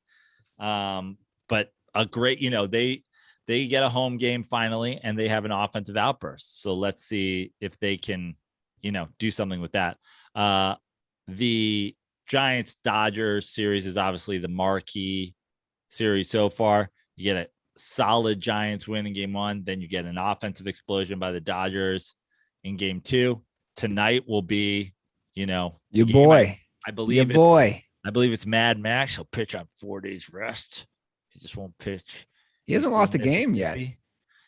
Speaker 2: But a great, they get a home game finally, and they have an offensive outburst. So let's see if they can, do something with that. The Giants-Dodgers series is obviously the marquee series so far. You get a solid Giants win in game 1, then you get an offensive explosion by the Dodgers in game 2. Tonight will be,
Speaker 1: your boy.
Speaker 2: I believe it's Mad Max. He'll pitch on 4 days rest. He just won't pitch.
Speaker 1: He hasn't lost a game yet.
Speaker 2: He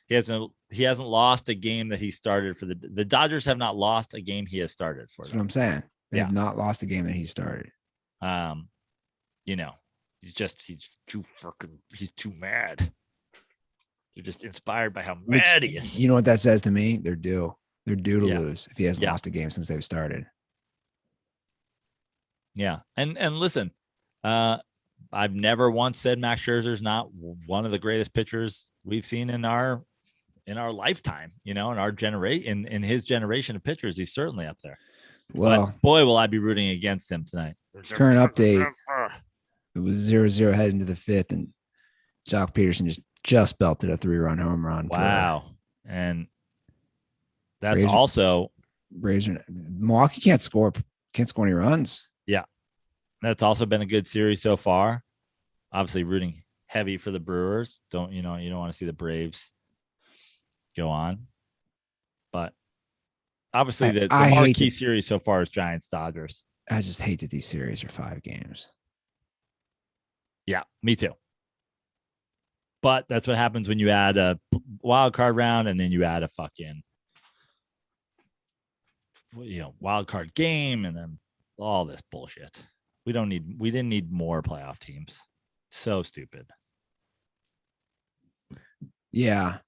Speaker 2: hasn't lost a game that he started for the Dodgers have not lost a game he has started for.
Speaker 1: That's what I'm saying. They have not lost a game that he started.
Speaker 2: He's too mad. You're just inspired by how mad he is.
Speaker 1: You know what that says to me? They're due. They're due to lose if he hasn't lost a game since they've started.
Speaker 2: Yeah. And listen, I've never once said Max Scherzer's not one of the greatest pitchers we've seen in our lifetime, in our generation, in his generation of pitchers. He's certainly up there.
Speaker 1: Well,
Speaker 2: but boy, will I be rooting against him tonight.
Speaker 1: Current update. It was 0-0 heading to the 5th, and Jock Peterson just belted a 3-run home run.
Speaker 2: Wow. And that's also
Speaker 1: Milwaukee can't score any runs.
Speaker 2: Yeah. That's also been a good series so far. Obviously rooting heavy for the Brewers. You don't want to see the Braves go on. But obviously the marquee series so far is Giants-Dodgers.
Speaker 1: I just hate that these series are 5 games.
Speaker 2: Yeah, me too. But that's what happens when you add a wild card round and then you add a fucking wild card game and then all this bullshit. We didn't need more playoff teams. So stupid.
Speaker 1: Yeah,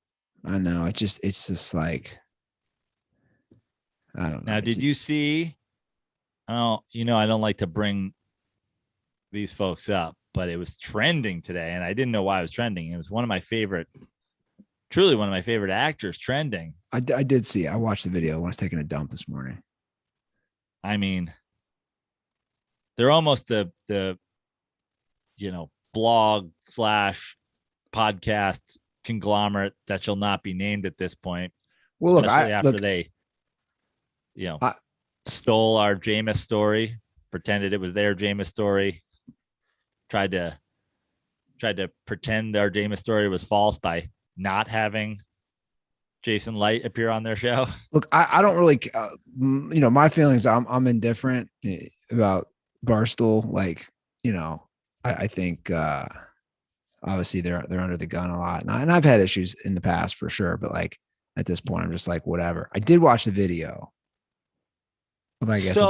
Speaker 1: I know. It's just like, I don't know.
Speaker 2: Now, did you see? I don't like to bring these folks up, but it was trending today, and I didn't know why it was trending. It was truly one of my favorite actors trending.
Speaker 1: I did see. I watched the video when I was taking a dump this morning.
Speaker 2: I mean, they're almost the blog / podcast conglomerate that shall not be named at this point.
Speaker 1: Well,
Speaker 2: Especially they stole our Jameis story, pretended it was their Jameis story, tried to pretend our Jameis story was false by not having Jason Light appear on their show.
Speaker 1: Look, I don't really, my feelings. I'm indifferent about Barstool. Like, I think obviously they're under the gun a lot, and I've had issues in the past for sure. But like at this point, I'm just like whatever. I did watch the video. I guess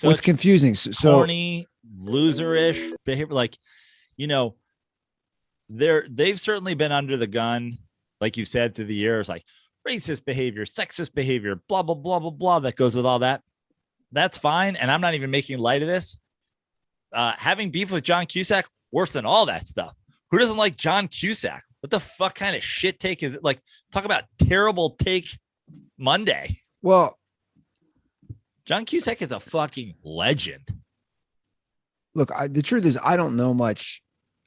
Speaker 1: what's confusing. So
Speaker 2: corny, loserish behavior. Like, they've certainly been under the gun, like you said, through the years, like racist behavior, sexist behavior, blah, blah, blah, blah, blah. That goes with all that. That's fine. And I'm not even making light of this. Having beef with John Cusack, worse than all that stuff. Who doesn't like John Cusack? What the fuck kind of shit take is it? Like, talk about terrible take Monday.
Speaker 1: Well,
Speaker 2: John Cusack is a fucking legend.
Speaker 1: Look, the truth is I don't know much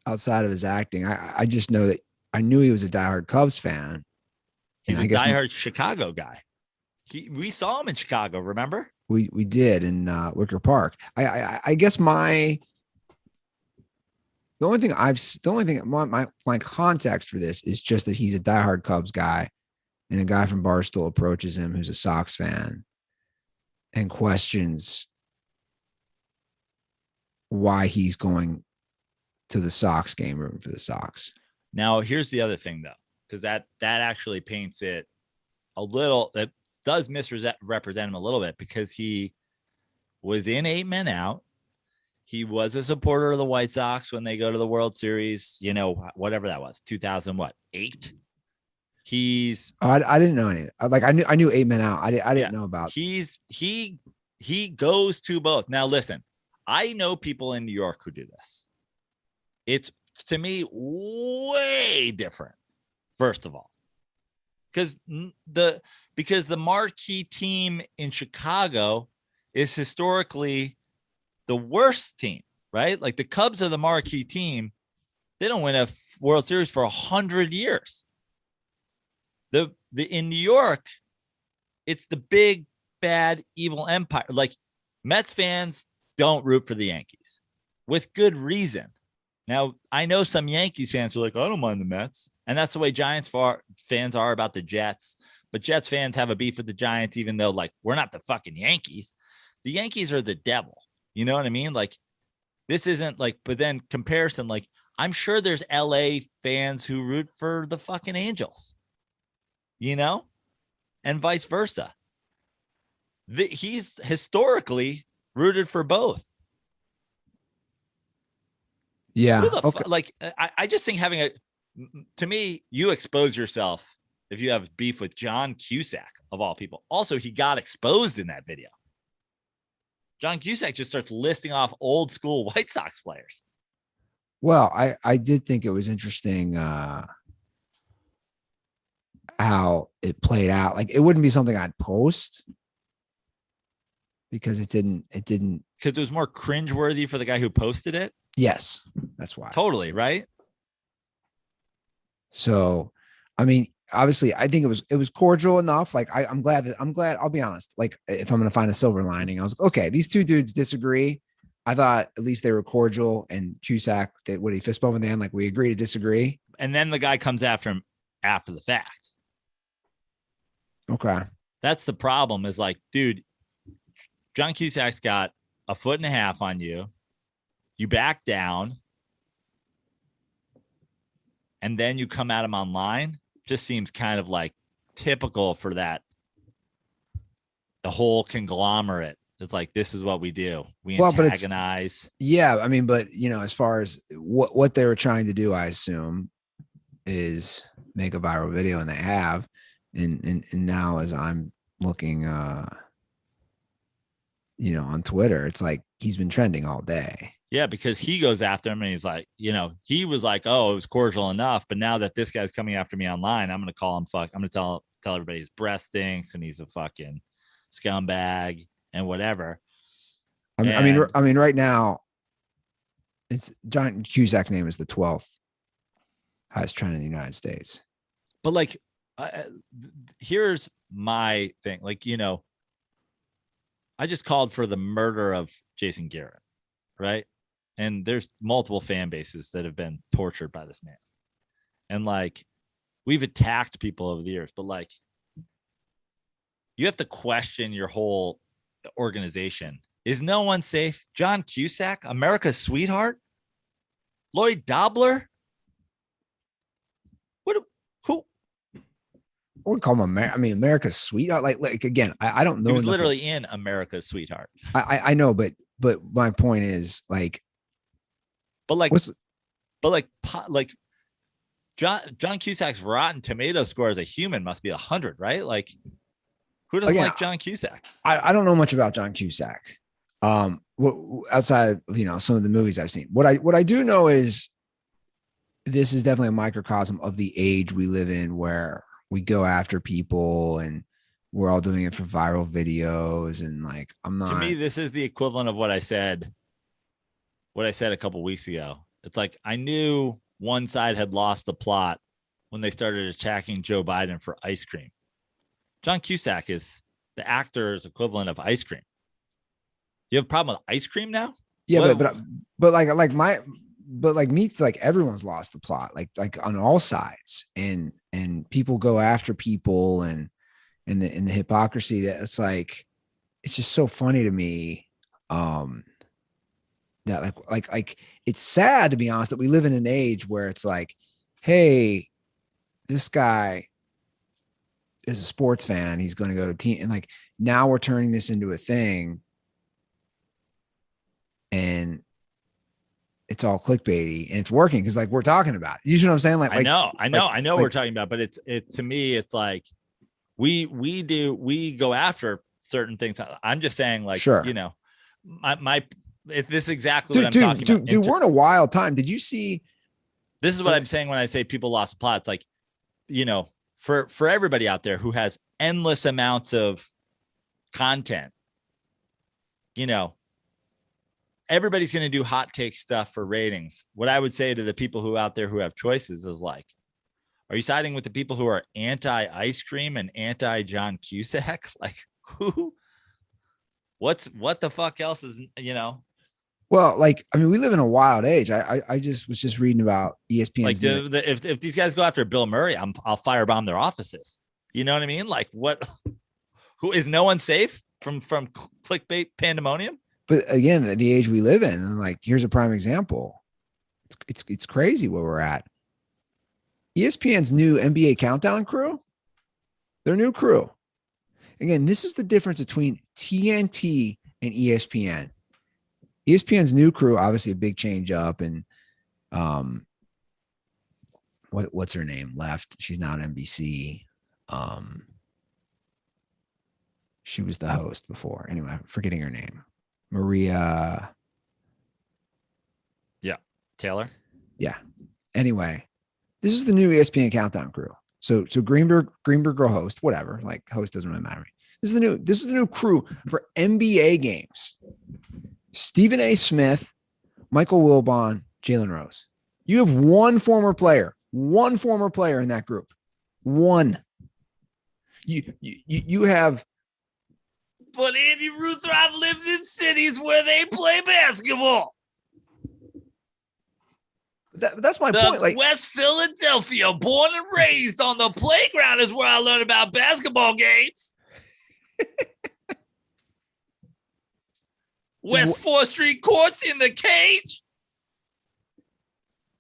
Speaker 1: outside of his acting. I just know that I knew he was a diehard Cubs fan.
Speaker 2: He's a diehard Chicago guy. We saw him in Chicago, remember?
Speaker 1: We did in Wicker Park. I guess my context for this is just that he's a diehard Cubs guy and a guy from Barstool approaches him who's a Sox fan and questions why he's going to the Sox game rooting for the Sox.
Speaker 2: Now, here's the other thing, though, because that actually paints it a little. That does misrepresent him a little bit, because he was in 8 Men Out. He was a supporter of the White Sox when they go to the World Series. You know, whatever that was, 2008. He's.
Speaker 1: I didn't know any. Like I knew 8 Men Out. I didn't know about.
Speaker 2: He goes to both. Now, listen, I know people in New York who do this. It's, to me, way different. First of all, because the marquee team in Chicago is historically the worst team, right? Like the Cubs are the marquee team. They don't win a World Series for 100 years. In New York, it's the big, bad, evil empire. Like Mets fans don't root for the Yankees with good reason. Now, I know some Yankees fans are like, I don't mind the Mets. And that's the way Giants fans are about the Jets. But Jets fans have a beef with the Giants, even though, like, we're not the fucking Yankees. The Yankees are the devil. You know what I mean? Like, this isn't like, but then comparison, like, I'm sure there's LA fans who root for the fucking Angels, you know, and vice versa. He's historically rooted for both.
Speaker 1: Yeah. Okay.
Speaker 2: Like, I just think to me, you expose yourself if you have beef with John Cusack, of all people. Also, he got exposed in that video. John Cusack just starts listing off old school White Sox players.
Speaker 1: Well, I did think it was interesting how it played out. Like, it wouldn't be something I'd post because it didn't.
Speaker 2: Because it was more cringeworthy for the guy who posted it.
Speaker 1: Yes, that's why.
Speaker 2: Totally, right?
Speaker 1: So, I mean, obviously, I think it was cordial enough. Like, I'm glad. I'll be honest. Like, if I'm going to find a silver lining, I was like, okay, these two dudes disagree. I thought at least they were cordial, and Cusack did what he fist bump in the end. Like, we agree to disagree.
Speaker 2: And then the guy comes after him after the fact.
Speaker 1: Okay.
Speaker 2: That's the problem, is like, dude, John Cusack's got 1.5 feet on you. You back down. And then you come at him online. Just seems kind of like typical for that. The whole conglomerate. It's like, this is what we do. We antagonize.
Speaker 1: Yeah. I mean, but you know, as far as what they were trying to do, I assume, is make a viral video, and they have. And now, as I'm looking you know, on Twitter, it's like he's been trending all day.
Speaker 2: Yeah, because he goes after him, and he's like, you know, he was like, oh, it was cordial enough. But now that this guy's coming after me online, I'm going to call him I'm going to tell everybody his breath stinks and he's a fucking scumbag and whatever.
Speaker 1: I mean, right now, it's John Cusack's name is the 12th highest trend in the United States.
Speaker 2: But like, here's my thing. Like, you know, I just called for the murder of Jason Garrett, right? And there's multiple fan bases that have been tortured by this man. And like, we've attacked people over the years, but like, you have to question your whole organization. Is no one safe? John Cusack, America's sweetheart? Lloyd Dobler? Who?
Speaker 1: I would call him America's sweetheart. Like again, I don't know.
Speaker 2: He was literally in America's sweetheart.
Speaker 1: I know, but my point is like,
Speaker 2: John Cusack's Rotten Tomato score as a human must be 100, right? Like, who doesn't like John Cusack?
Speaker 1: I don't know much about John Cusack. Outside of, you know, some of the movies I've seen. What I do know is this is definitely a microcosm of the age we live in, where we go after people and we're all doing it for viral videos. And like, to
Speaker 2: me, this is the equivalent of what I said a couple weeks ago. It's like, I knew one side had lost the plot when they started attacking Joe Biden for ice cream. John Cusack is the actor's equivalent of ice cream. You have a problem with ice cream now?
Speaker 1: Yeah, but like meets, like everyone's lost the plot, like on all sides. And and people go after people and the hypocrisy that it's like, it's just so funny to me. That like it's sad, to be honest, that we live in an age where it's like, hey, this guy is a sports fan, he's going to go to team, and like now we're turning this into a thing, and it's all clickbaity, and it's working because like we're talking about it. You know what I'm saying? Like
Speaker 2: I know
Speaker 1: like,
Speaker 2: we're talking about, but it to me, it's like we go after certain things. I'm just saying, like,
Speaker 1: sure,
Speaker 2: you know, my if this is exactly what I'm talking about.
Speaker 1: Dude, we're in a wild time. Did you see?
Speaker 2: This is what I'm saying when I say people lost the plot. It's like, you know, for everybody out there who has endless amounts of content, you know, everybody's going to do hot take stuff for ratings. What I would say to the people who out there who have choices is like, are you siding with the people who are anti ice cream and anti John Cusack? Like, who? What the fuck else is, you know?
Speaker 1: Well, like, I mean, we live in a wild age. I just was just reading about ESPN's
Speaker 2: like if these guys go after Bill Murray, I'll firebomb their offices. You know what I mean? Like, what? Who is no one safe from clickbait pandemonium?
Speaker 1: But again, the age we live in, and like, here's a prime example. It's crazy where we're at. ESPN's new NBA countdown crew, their new crew. Again, this is the difference between TNT and ESPN. ESPN's new crew, obviously a big change up, and what's her name left? She's now on NBC. She was the host before. Anyway, I'm forgetting her name. Maria.
Speaker 2: Yeah. Taylor.
Speaker 1: Yeah. Anyway, this is the new ESPN countdown crew. So Greenberg will host, whatever. Like, host doesn't really matter. This is the new crew for NBA games. Stephen A. Smith, Michael Wilbon, Jalen Rose. You have one former player in that group. One. You have.
Speaker 2: But Andy Ruther, I've lived in cities where they play basketball.
Speaker 1: That's my point. Like,
Speaker 2: West Philadelphia, born and raised on the playground is where I learned about basketball games. West 4th Street courts in the cage.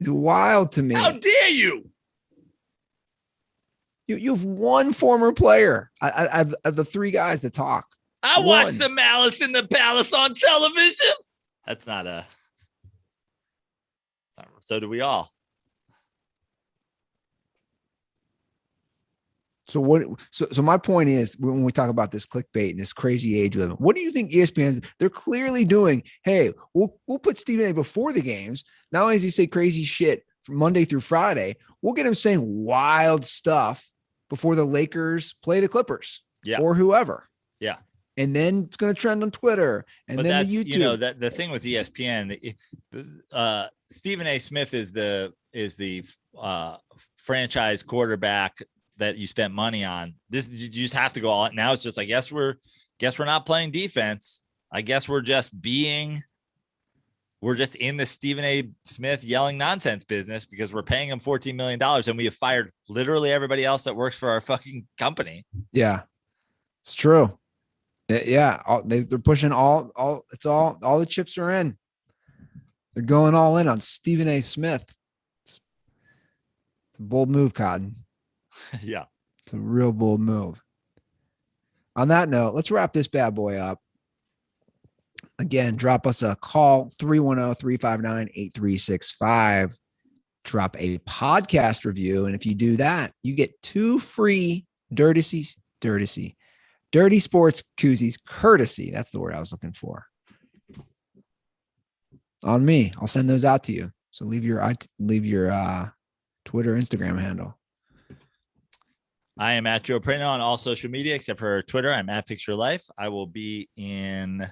Speaker 1: It's wild to me.
Speaker 2: How dare you?
Speaker 1: You have one former player. I have the three guys that talk.
Speaker 2: I watched the Malice in the Palace on television. That's not a. So do we all.
Speaker 1: So what? So my point is, when we talk about this clickbait and this crazy age of them, what do you think ESPN's? They're clearly doing. Hey, we'll put Stephen A. before the games. Not only does he say crazy shit from Monday through Friday, we'll get him saying wild stuff before the Lakers play the Clippers, or whoever.
Speaker 2: Yeah.
Speaker 1: And then it's going to trend on Twitter and then the YouTube.
Speaker 2: You know, that the thing with ESPN, Stephen A. Smith is the franchise quarterback that you spent money on. This, you just have to go all. Now it's just like, guess we're not playing defense. I guess we're just in the Stephen A. Smith yelling nonsense business because we're paying him $14 million and we have fired literally everybody else that works for our fucking company.
Speaker 1: Yeah, it's true. Yeah, they're pushing all the chips are in. They're going all in on Stephen A. Smith. It's a bold move, Cotton.
Speaker 2: Yeah.
Speaker 1: It's a real bold move. On that note, let's wrap this bad boy up. Again, drop us a call, 310-359-8365. Drop a podcast review. And if you do that, you get 2 free Dirty Sports koozies, courtesy. That's the word I was looking for. On me. I'll send those out to you. So leave your Twitter, Instagram handle.
Speaker 2: I am at Joe Prano on all social media except for Twitter. I'm at Fix Your Life. I will be in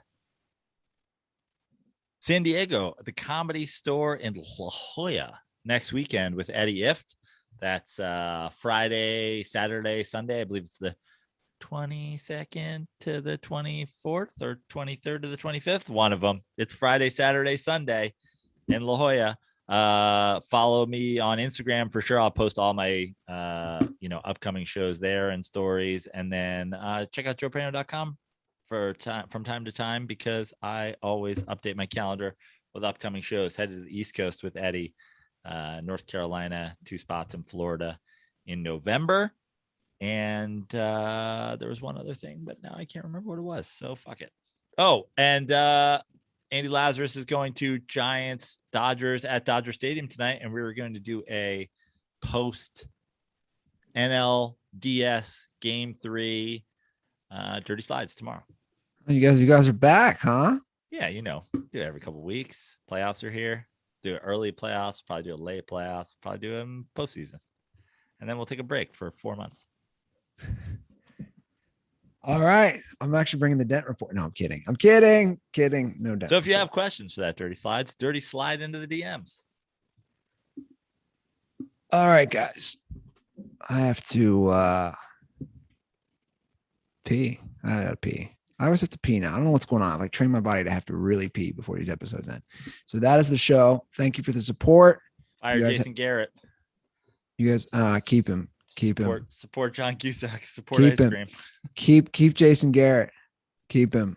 Speaker 2: San Diego at the Comedy Store in La Jolla next weekend with Eddie Ift. That's Friday, Saturday, Sunday. I believe it's the 22nd to the 24th or 23rd to the 25th. One of them. It's Friday, Saturday, Sunday in La Jolla. Follow me on Instagram for sure. I'll post all my upcoming shows there and stories. And then check out joeprano.com from time to time, because I always update my calendar with upcoming shows. Headed to the East Coast with Eddie, North Carolina, 2 spots in Florida in November. And there was one other thing, but now I can't remember what it was. So fuck it. Oh, and Andy Lazarus is going to Giants Dodgers at Dodger Stadium tonight, and we were going to do a post NLDS Game 3 Dirty Slides tomorrow.
Speaker 1: You guys are back, huh?
Speaker 2: Yeah, do it every couple of weeks. Playoffs are here. Do it early playoffs. Probably do a late playoffs. Probably do them postseason, and then we'll take a break for 4 months.
Speaker 1: All right. I'm actually bringing the dent report. No, I'm kidding. No dent.
Speaker 2: So if you have questions for that Dirty Slide into the DMs.
Speaker 1: All right, guys. I have to pee. I gotta pee. I always have to pee now. I don't know what's going on. I train my body to have to really pee before these episodes end. So that is the show. Thank you for the support.
Speaker 2: Fire Jason Garrett.
Speaker 1: You guys keep him.
Speaker 2: Support John Cusack. Support ice cream.
Speaker 1: Keep Jason Garrett. Keep him.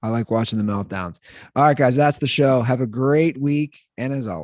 Speaker 1: I like watching the meltdowns. All right, guys, that's the show. Have a great week. And as always,